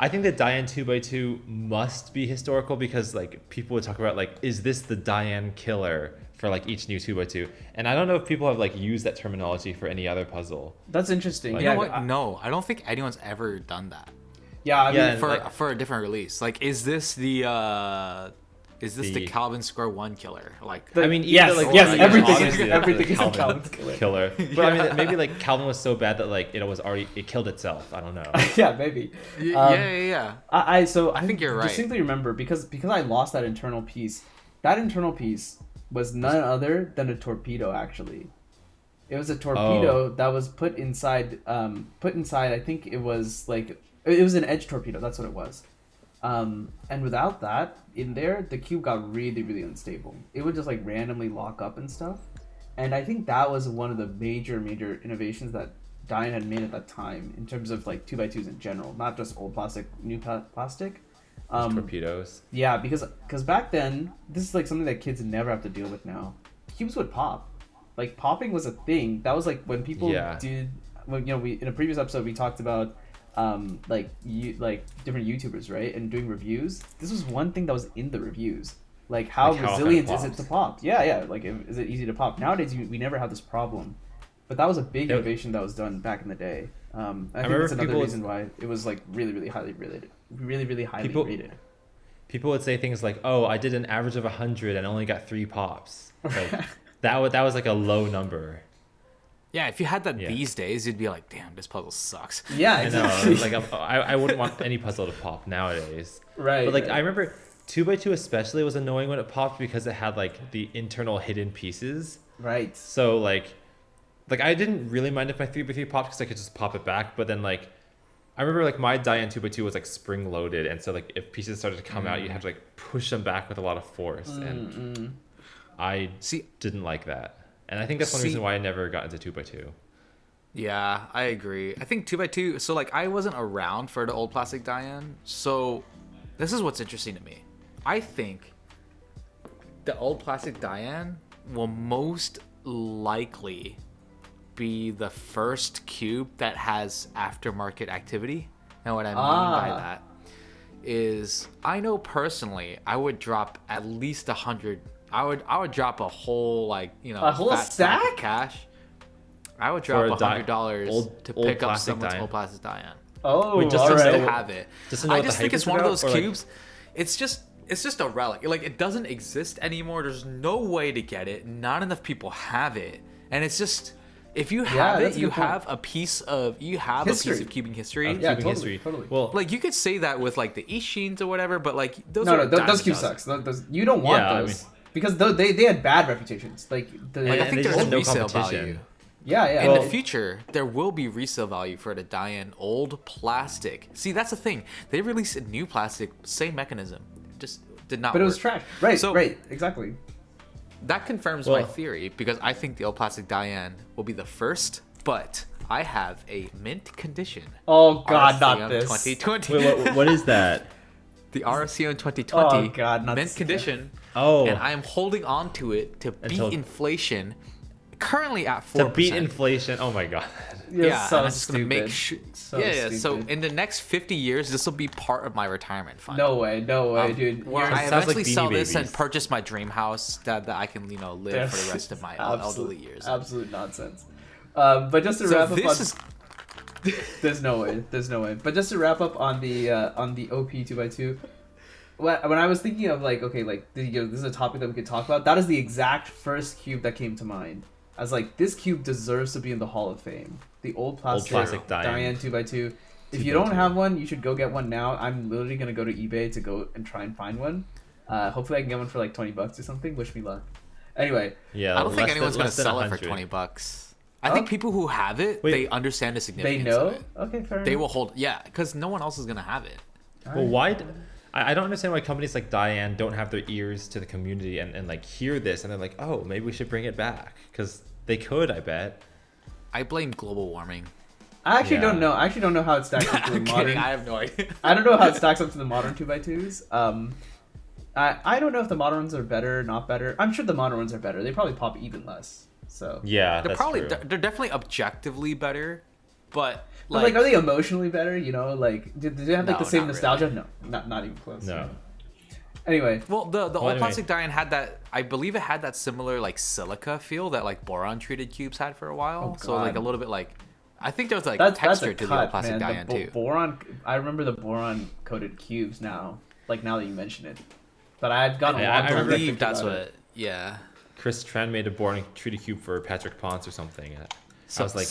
C: I think that Diane 2x2 must be historical because like people would talk about like, is this the Diane killer for like each new 2x2? And I don't know if people have like used that terminology for any other puzzle.
A: That's interesting.
B: You know what? No, I don't think anyone's ever done that.
A: Yeah, I mean,
B: for a different release. Like, is this the Calvin Square 1 killer? Like,
A: yes, everything is a Calvin
C: killer. But I mean, maybe like Calvin was so bad that like it killed itself. I don't know.
A: Yeah, maybe.
B: Yeah.
A: I
B: think you're right.
A: I distinctly remember because I lost that internal piece. That internal piece was none other than a torpedo, actually. It was a torpedo that was put inside. I think it was like it was an edge torpedo. That's what it was. And without that in there, the cube got really, really unstable. It would just like randomly lock up and stuff. And I think that was one of the major innovations that Diane had made at that time in terms of like 2x2s in general, not just old plastic, new plastic.
C: Torpedoes.
A: Yeah, because back then, this is like something that kids never have to deal with now. Cubes would pop. Like popping was a thing. That was like when people did. When, you know, we in a previous episode we talked about like different YouTubers, right, and doing reviews. This was one thing that was in the reviews. Like how resilient is it to pop? Yeah. Like is it easy to pop? Nowadays we never have this problem. But that was a big innovation that was done back in the day. I think that's another reason why it was like really, really highly rated. Really highly rated.
C: People would say things like, "Oh, I did an average of 100 and only got 3 pops." Like that was like a low number.
B: Yeah, if you had that these days, you'd be like, "Damn, this puzzle sucks."
A: Yeah, exactly.
C: I know. Like I wouldn't want any puzzle to pop nowadays.
A: Right.
C: But like I remember 2x2 especially was annoying when it popped because it had like the internal hidden pieces.
A: Right.
C: So like I didn't really mind if my 3x3 popped because I could just pop it back. But then like I remember like my Diane 2x2 was like spring loaded, and so like if pieces started to come out, you have to like push them back with a lot of force, and I didn't like that. And I think that's one reason why I never got into 2x2.
B: Yeah, I agree. I think 2x2. So like I wasn't around for the old plastic Diane, so this is what's interesting to me. I think the old plastic Diane will most likely be the first cube that has aftermarket activity. And what I mean by that is, I know personally I would drop at least 100. I would drop a whole like, you know,
A: a whole stack
B: of cash. I would drop $100 to pick up someone's old plastic Diane.
A: Oh,
B: just to have it. I just think it's one of those cubes.
C: Like...
B: It's just a relic. Like it doesn't exist anymore. There's no way to get it. Not enough people have it, and it's just. If you have it, you have a piece of cubing history.
A: Totally.
C: Well,
B: like you could say that with like the Ishins or whatever, but like those
A: those cubes sucks. You don't want those because they had bad reputations. Like
B: I think there's no resale value.
A: Yeah.
B: In the future, there will be resale value for the Diane old plastic. See, that's the thing. They released a new plastic, same mechanism, just did not.
A: But
B: work.
A: It was trash. Right. Exactly.
B: That confirms my theory because I think the old plastic Diane will be the first, but I have a mint condition.
A: Oh God,
B: RCM
A: not this.
B: 2020.
D: Wait, what is that?
B: The RCM 2020
A: oh, God, not
B: mint condition.
D: Oh.
B: And I am holding on to it to beat inflation. Currently at 4%.
C: To beat inflation. Oh my God.
B: Yeah,
A: so
B: and I'm just gonna make
A: stupid.
B: So in the next 50 years, this will be part of my retirement fund.
A: No way, dude.
B: Where I eventually sell this and
C: Babies.
B: purchase my dream house that I can, live for the rest of my elderly years.
A: Absolute nonsense. But just to wrap up on, there's no way. But just to wrap up on the OP 2x2, when I was thinking of like, okay, like this is a topic that we could talk about. That is the exact first cube that came to mind. I was like, this cube deserves to be in the Hall of Fame. The old plastic Diane 2x2. If you don't have one, you should go get one now. I'm literally gonna go to eBay to go and try and find one. Hopefully I can get one for like $20 or something. Wish me luck. Anyway.
C: Yeah.
B: I don't think anyone's gonna sell it for $20. I think people who have it, they understand the significance of it.
A: Okay, fair enough.
B: They will hold, because no one else is gonna have it.
C: Well, why? I don't understand why companies like Diane don't have their ears to the community and like hear this and they're like, oh, maybe we should bring it back, because they could, I bet. I
B: blame global warming.
A: I actually don't know. I actually don't know how it stacks up to the modern.
B: I have no idea.
A: I don't know how it stacks up to the modern 2x2s. I don't know if the modern ones are better, not better. I'm sure the modern ones are better. They probably pop even less. So
C: yeah,
B: they're definitely objectively better, but
A: like are they emotionally better? You know, like do they have like the same nostalgia?
B: Really.
A: No, not even close.
C: No.
A: Anyway,
B: well, the old plastic Diane had that. I believe it had that similar like silica feel that like boron treated cubes had for a while. So like a little bit like, I think there was like texture to the old plastic Diane too.
A: Boron. I remember the boron coated cubes now. Like now that you mention it, but I had gotten a long time.
B: I believe that's what. Yeah.
C: Chris Tran made a boron treated cube for Patrick Ponce or something. So I was like,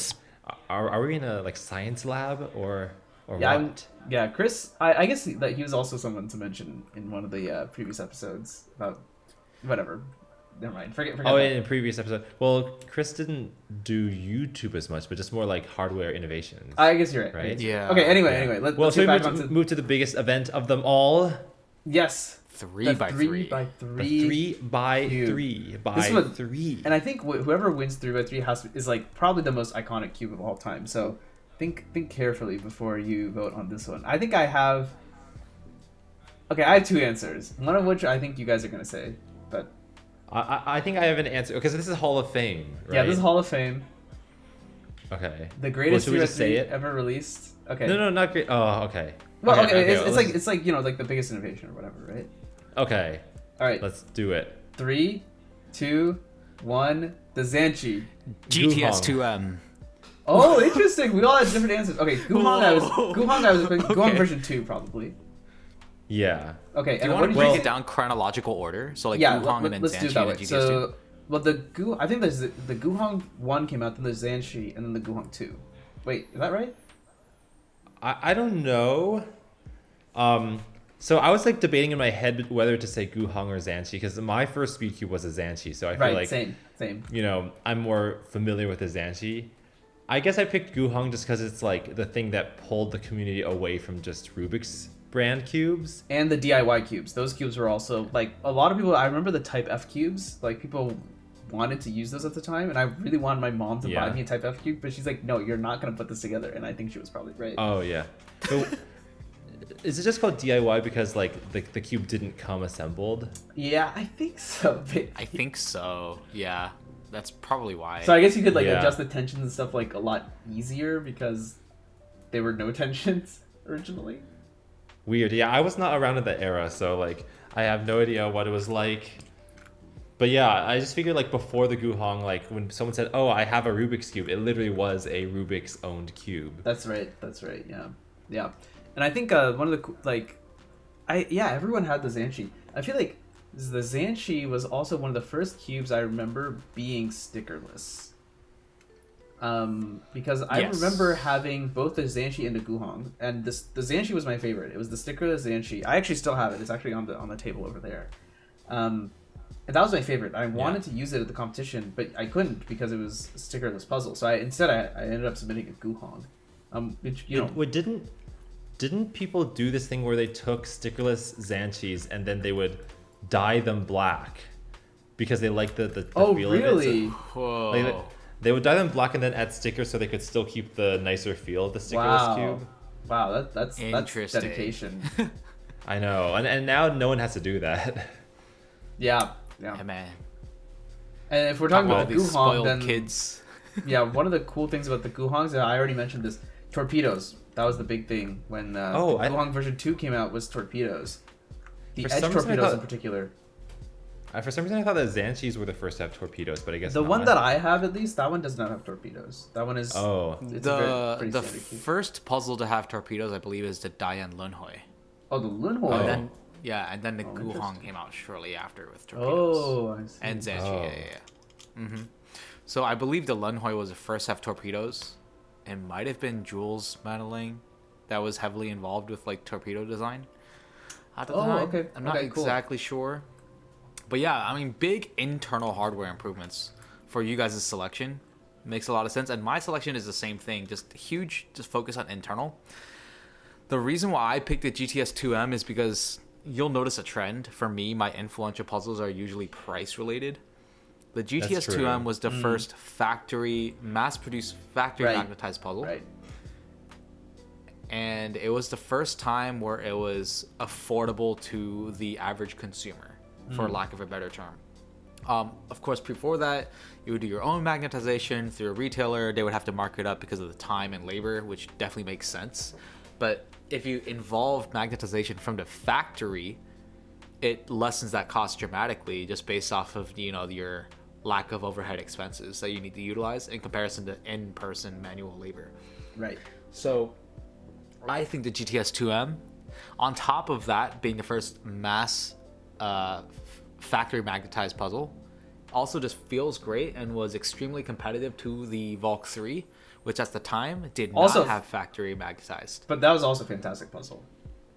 C: are we in a like science lab or what?
A: Chris. I guess that he was also someone to mention in one of the previous episodes about whatever. never mind. Forget
C: Oh,
A: that.
C: in a previous episode. Well, Chris didn't do YouTube as much, but just more like hardware innovations.
A: I guess you're right.
C: Right?
B: Yeah.
A: Okay. Anyway. Let's
C: so
A: get
C: we
A: back
C: move to the biggest event of them all.
A: Yes.
B: 3 by 3.
A: by
C: The
A: 3.
C: 3 by
A: cube.
C: 3 by
A: This was-
C: 3.
A: And I think whoever wins 3 by 3 is like probably the most iconic cube of all time. So think carefully before you vote on this one. I think I have. Okay, I have 2 answers. One of which I think you guys are gonna say, but
C: I think I have an answer because this is Hall of Fame, right?
A: yeah, this is Hall of Fame,
C: Okay.
A: the greatest
C: should we
A: 3 by
C: just say
A: 3
C: it?
A: ever released. Okay.
C: No, not great. Oh, okay.
A: Well, okay,
C: well,
A: it's like like the biggest innovation or whatever, right?
C: Okay,
A: All right.
C: let's do it.
A: 3, 2, 1. The Zanchi.
B: GTS2M.
A: Oh, interesting. We all had different answers. Okay, Guhong. I was Guhong
B: Okay.
A: version 2 probably.
C: Yeah.
A: Okay,
B: Do you
A: and
B: want to
A: what
B: break
A: did
B: it down chronological order? So like
A: Yeah,
B: Guhong and then
A: let's do
B: Zanshi
A: it that
B: and
A: way.
B: then GTS2?
A: So, well, I think there's the Guhong 1 came out, then the Zanshi, and then the Guhong 2. Wait, is that right?
C: I don't know. So I was like debating in my head whether to say Guhong or Zanchi because my first speed cube was a Zanchi, so I feel
A: Right,
C: like
A: same.
C: you know I'm more familiar with the Zanchi. I guess I picked Guhong just because it's like the thing that pulled the community away from just Rubik's brand cubes.
A: And the DIY cubes. Those cubes were also like a lot of people. I remember the Type F cubes. Like people wanted to use those at the time, and I really wanted my mom to buy
C: Yeah.
A: me a Type F cube, but she's like, "No, you're not gonna put this together." And I think she was probably right.
C: Oh yeah. So is it just called DIY because like the cube didn't come assembled?
A: Yeah, I think so.
B: I think so. Yeah, that's probably why.
A: So I guess you could like
C: Yeah.
A: adjust the tensions and stuff like a lot easier because there were no tensions originally.
C: Weird. Yeah, I was not around in that era, so like I have no idea what it was like. But yeah, I just figured like before the Guhong, like when someone said, "Oh, I have a Rubik's cube," it literally was a Rubik's owned cube.
A: That's right. Yeah. And I think one of the everyone had the Zanshi. I feel like the Zanshi was also one of the first cubes I remember being stickerless. Because I
B: Yes.
A: remember having both the Zanshi and the Guhong, and the Zanshi was my favorite. It was the stickerless Zanshi. I actually still have it. It's actually on the table over there. And that was my favorite. I wanted to use it at the competition, but I couldn't because it was a stickerless puzzle. So I ended up submitting a Guhong. Which
C: Didn't people do this thing where they took stickerless Zanchis and then they would dye them black because they liked the
A: Oh,
C: feel of it?
A: really?
B: Whoa.
C: Like, they would dye them black and then add stickers so they could still keep the nicer feel of the stickerless cube.
A: Wow, that's
B: Interesting.
A: dedication.
C: I know, and now no one has to do that.
A: Yeah.
B: Yeah, man.
A: And if we're talking
B: All
A: about the
B: these
A: Guhong,
B: spoiled
A: then
B: kids.
A: yeah, one of the cool things about the Guhongs, I already mentioned this, torpedoes. That was the big thing when the Guhong version 2 came out was torpedoes. The
C: For
A: edge
C: some reason I
A: torpedoes
C: thought-
A: in particular.
C: For some reason, I thought that Zanchis were the first to have torpedoes, but I guess
A: The
C: not.
A: one that I have, at least, that one does not have torpedoes. That one is.
C: Oh,
A: It's a pretty
B: The
A: standard cube.
B: first puzzle to have torpedoes, I believe, is the Dian Lunhoi.
A: Oh, the Lunhoi.
C: Oh.
B: And then the Guhong
A: interesting.
B: came out shortly after with torpedoes.
A: Oh, I see.
B: And Zanshi,
C: Oh.
B: yeah. Mm-hmm. So I believe the Lunhoi was the first to have torpedoes. It might have been Jules Madeline that was heavily involved with like torpedo design at the time.
A: Okay.
B: I'm not
A: Okay, cool.
B: exactly sure. But yeah, I mean, big internal hardware improvements for you guys' selection. Makes a lot of sense. And my selection is the same thing. Just focus on internal. The reason why I picked the GTS2M is because you'll notice a trend. For me, my influential puzzles are usually price related. The GTS2M was the first mass-produced factory
A: Right.
B: magnetized puzzle.
A: Right.
B: And it was the first time where it was affordable to the average consumer, for lack of a better term. Of course, before that, you would do your own magnetization through a retailer. They would have to mark it up because of the time and labor, which definitely makes sense. But if you involve magnetization from the factory, it lessens that cost dramatically just based off of, you know, your lack of overhead expenses that you need to utilize in comparison to in-person manual labor.
A: Right.
B: So I think the GTS2M, on top of that being the first mass factory magnetized puzzle, also just feels great and was extremely competitive to the Valk 3, which at the time did not
A: Also-
B: have factory magnetized.
A: But that was also a fantastic puzzle.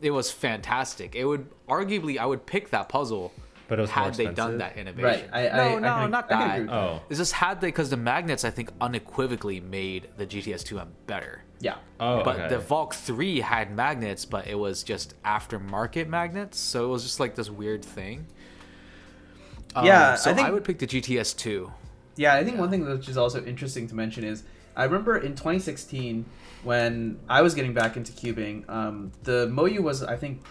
B: It was fantastic. It would arguably, I would pick that puzzle
C: But it was more
B: had they
C: expensive?
B: done that innovation.
A: Right.
B: No,
A: can-
B: not
A: I can
B: that.
A: agree with
C: Oh.
B: It's just had they, because the magnets, I think, unequivocally made the GTS 2M better.
A: Yeah.
C: Oh,
B: But
C: okay.
B: the Valk 3 had magnets, but it was just aftermarket magnets, so it was just like this weird thing.
A: Yeah,
B: so
A: I think-
B: I would pick the GTS 2.
A: Yeah, I think one thing which is also interesting to mention is I remember in 2016 when I was getting back into cubing, the Moyu was, I think,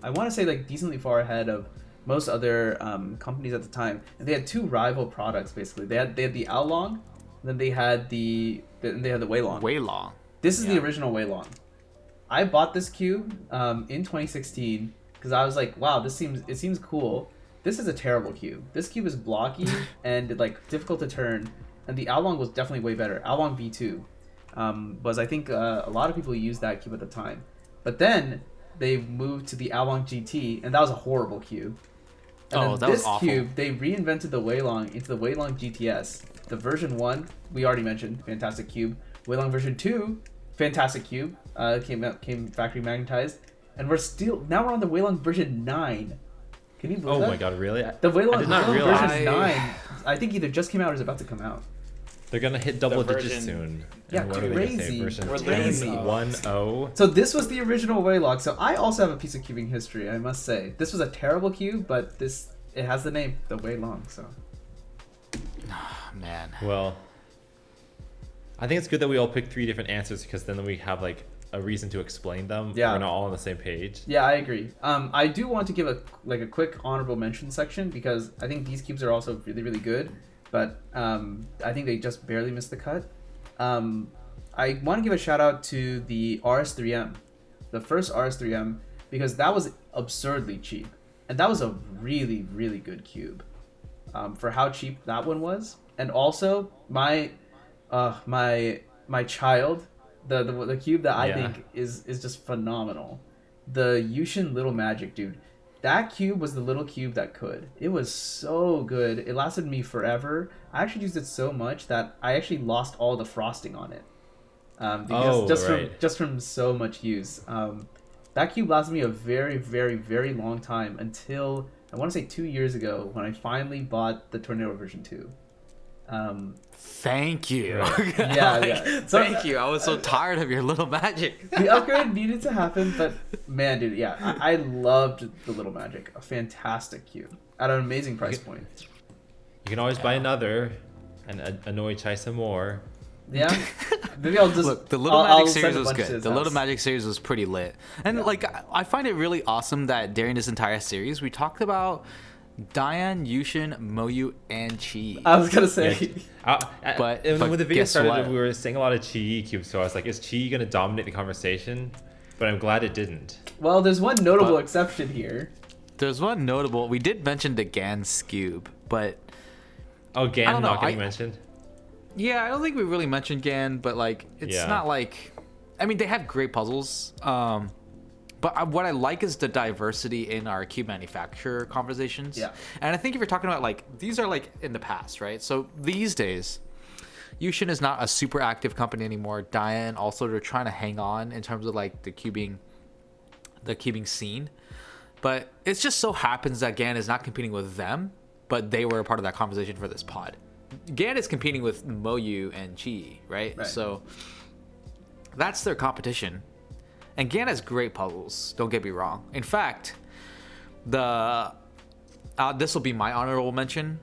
A: I want to say like decently far ahead of most other companies at the time, and they had two rival products basically. They had the Oolong, then they had the Weilong.
B: Weilong.
A: This is the original Weilong. I bought this cube in 2016 because I was like, wow, it seems cool. This is a terrible cube. This cube is blocky and like difficult to turn, and the Oolong was definitely way better. Oolong V2 was, I think, a lot of people used that cube at the time, but then they moved to the Oolong GT, and that was a horrible cube. And then
B: that was
A: this
B: awful.
A: cube, they reinvented the Weilong into the Weilong GTS. The version 1, we already mentioned, fantastic cube. Weilong version 2, fantastic cube. Came factory magnetized, and we're on the Weilong version 9. Can you believe
C: Oh
A: that?
C: my god, really?
A: The Weilong,
C: I did not
A: Weilong
C: realize.
A: version 9, I think either just came out or is about to come out.
C: They're gonna hit double
B: The
C: digits
B: version-
C: soon.
A: Yeah,
C: And what are they gonna say?
A: crazy.
C: Version
A: Crazy.
C: 10.
A: So this was the original Weilong. So I also have a piece of cubing history, I must say. This was a terrible cube, but it has the name, the Weilong. So
B: Man.
C: Well, I think it's good that we all picked 3 different answers because then we have like a reason to explain them.
A: Yeah.
C: We're not all on the same page.
A: yeah, I agree. I do want to give a quick honorable mention section because I think these cubes are also really, really good, but I think they just barely missed the cut. I want to give a shout out to the RS3M, the first RS3M, because that was absurdly cheap, and that was a really, really good cube for how cheap that one was. And also my child, the cube that I think is just phenomenal, the Yushin Little Magic, dude. That cube was the little cube that could. It was so good. It lasted me forever. I actually used it so much that I actually lost all the frosting on it. Because just from so much use. That cube lasted me a very, very, very long time until I want to say 2 years ago when I finally bought the Tornado version 2.
B: Thank you.
C: Right.
A: Yeah. So,
B: Thank you. I was so tired of your little magic.
A: the upgrade needed to happen, but man, dude, yeah, I loved the Little Magic. A fantastic cube at an amazing price point.
C: You can always buy another and annoy Chai some more.
A: Yeah, maybe I'll just
B: Look. The Little
A: I'll
B: Magic
A: send
B: series
A: a
B: was
A: bunch to
B: good.
A: his
B: The Little
A: house.
B: Magic series was pretty lit, and like I find it really awesome that during this entire series we talked about Diane, Yushin, Moyu, and Chi.
A: I was gonna say.
B: But
C: when the video
B: guess
C: started,
B: what?
C: we were saying a lot of Chi cubes, so I was like, is Chi gonna dominate the conversation? But I'm glad it didn't.
A: Well, there's one notable
B: But-
A: exception here.
B: There's one notable. We did mention the Gan's cube, but
C: Oh,
B: I
C: Gan
B: don't
C: not
B: know,
C: getting
B: I-
C: mentioned.
B: yeah, I don't think we really mentioned Gan. But like, it's
C: Yeah.
B: not like. I mean, they have great puzzles. But what I like is the diversity in our cube manufacturer conversations.
A: Yeah.
B: And I think if you're talking about like these are like in the past, right? So these days, Yushin is not a super active company anymore. Diane also, they're trying to hang on in terms of like the cubing scene. But it just so happens that Gan is not competing with them, but they were a part of that conversation for this pod. Gan is competing with Moyu and Chi, right?
A: Right.
B: So that's their competition. And Gan has great puzzles, don't get me wrong. In fact, this will be my honorable mention,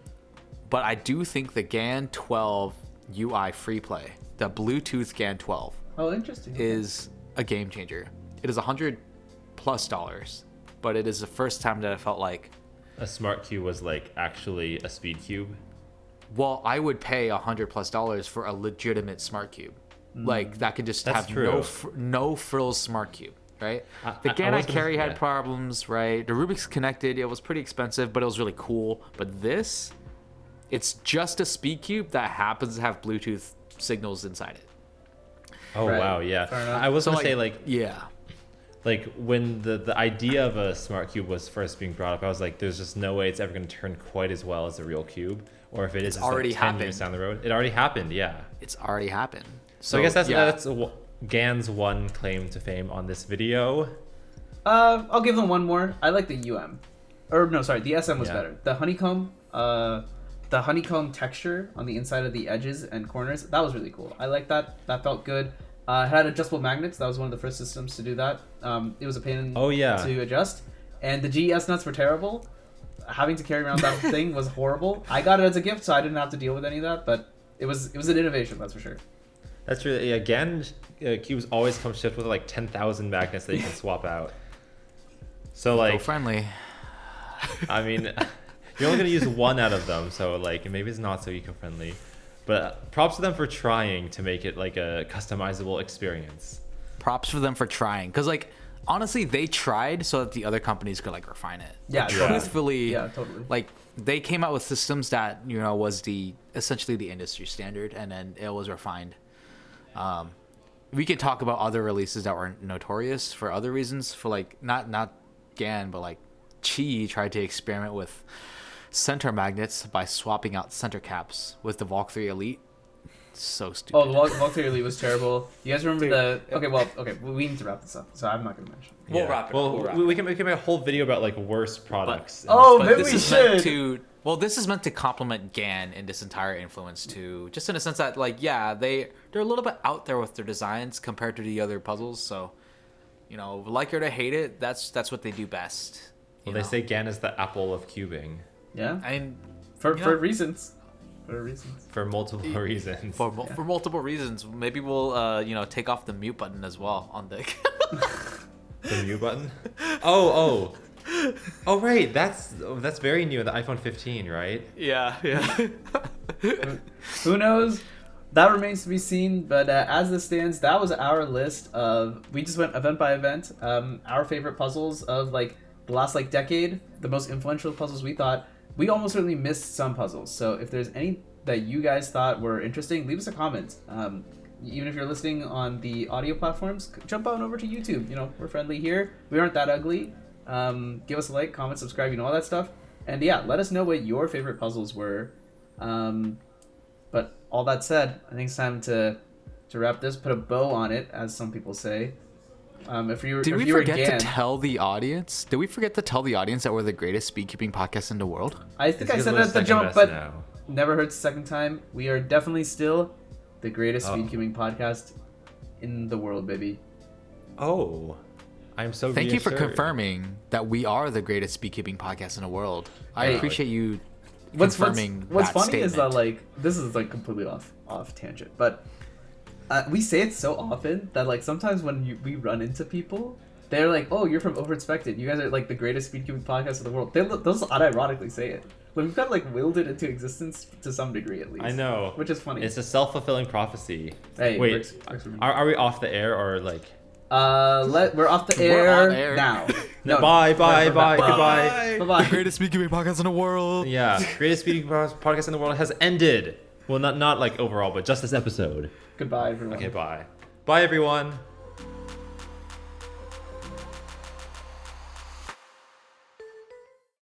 B: but I do think the GAN 12 UI free play, the Bluetooth GAN 12,
A: Oh, interesting.
B: is a game changer. It is $100+, but it is the first time that I felt like,
C: A smart cube was like actually a speed cube.
B: well, I would pay $100+ for a legitimate smart cube. Like that could just
C: That's
B: have
C: true.
B: no frills smart cube, right? The
C: I
B: GAN I
C: was gonna-
B: carry had
C: yeah.
B: problems, right? The Rubik's connected, it was pretty expensive, but it was really cool. But this, it's just a speed cube that happens to have Bluetooth signals inside it.
C: Oh
A: Right.
C: wow, yeah.
A: Fair enough.
C: I was
B: So
C: gonna say like
B: yeah,
C: when the idea of a smart cube was first being brought up, I was like, there's just no way it's ever gonna turn quite as well as a real cube. Or if it is, it's
B: already
C: like 10
B: happened.
C: years down the road. It already happened, yeah.
B: it's already happened.
C: So I guess that's
B: yeah.
C: Gan's one claim to fame on this video.
A: I'll give them one more. I like the or no, sorry, the SM was
C: Yeah.
A: better. The honeycomb texture on the inside of the edges and corners, that was really cool. I like that. That felt good. It had adjustable magnets. That was one of the first systems to do that. It was a pain to adjust. And the GES nuts were terrible. Having to carry around that thing was horrible. I got it as a gift, so I didn't have to deal with any of that. But it was an innovation, that's for sure.
C: That's really, again, Cubes always come shipped with like 10,000 magnets that you can swap out. So like,
B: Eco-friendly.
C: I mean, you're only gonna use one out of them, so like maybe it's not so eco-friendly. But props to them for trying to make it like a customizable experience.
B: Props for them for trying, because like honestly, they tried so that the other companies could like refine it.
A: Yeah,
B: Like,
A: totally.
B: truthfully,
A: Yeah, totally.
B: Like they came out with systems that was essentially the industry standard, and then it was refined. We could talk about other releases that were notorious for other reasons, for like not GAN, but like Qi tried to experiment with center magnets by swapping out center caps with the Valk 3 Elite. So stupid.
A: Oh, the Valk 3 Elite was terrible. You guys remember okay, we need to wrap this up, so I'm not going to mention.
B: We'll wrap it up.
C: Well,
B: We'll wrap
C: we can make a whole video about like worst products.
A: But maybe
B: this
A: we
B: is
A: should.
B: meant to. Well, this is meant to complement GAN in this entire influence too, just in a sense that like they're a little bit out there with their designs compared to the other puzzles. So, like it or hate it, that's what they do best.
C: Well, they say GAN is the Apple of cubing
A: Yeah,
B: I mean,
A: for reasons. For reasons.
C: for multiple reasons.
B: for multiple reasons. Maybe we'll take off the mute button as well on the.
C: The mute button. Oh, right. That's very new. The iPhone 15, right?
B: Yeah.
A: Who knows? That remains to be seen. But as this stands, that was our list of. We just went event by event. Our favorite puzzles of like the last like decade, the most influential puzzles we thought. We almost certainly missed some puzzles. So if there's any that you guys thought were interesting, leave us a comment. Even if you're listening on the audio platforms, jump on over to YouTube. We're friendly here. We aren't that ugly. Give us a like, comment, subscribe, all that stuff. And yeah, let us know what your favorite puzzles were. But all that said, I think it's time to wrap this, put a bow on it, as some people say.
B: Did we forget to tell the audience? Did we forget to tell the audience that we're the greatest speedkeeping podcast in the world?
A: I think I
C: It's
A: said it
C: because
A: at the
C: we're
A: jump,
C: second
A: but
C: best now.
A: never hurts the second time. We are definitely still the greatest
C: Oh.
A: speedkeeping podcast in the world, baby.
C: Oh, I'm so.
B: Thank you for
C: reassured.
B: confirming that we are the greatest speedkeeping podcast in the world. I
A: Hey.
B: appreciate you
A: What's
B: confirming
A: What's
B: that
A: funny
B: statement.
A: is that like this is like completely off tangent, but we say it so often that like sometimes when we run into people, they're like, "Oh, you're from Overinspected. You guys are like the greatest speedkeeping podcast in the world." They'll unironically say it. Like, we've kind of like willed it into existence to some degree at least.
C: I know,
A: which is funny.
C: It's a self-fulfilling prophecy.
A: Hey,
C: wait,
A: works for me.
C: are we off the air or like?
A: We're off the
B: We're
A: air,
B: on air.
A: now.
C: Bye,
A: Bye.
C: goodbye.
A: Bye-bye.
B: The greatest speedkeeping podcast in the world.
C: Yeah, greatest speeding podcast in the world has ended. Well, not like overall, but just this episode.
A: Goodbye, everyone.
C: Okay, bye. Bye, everyone.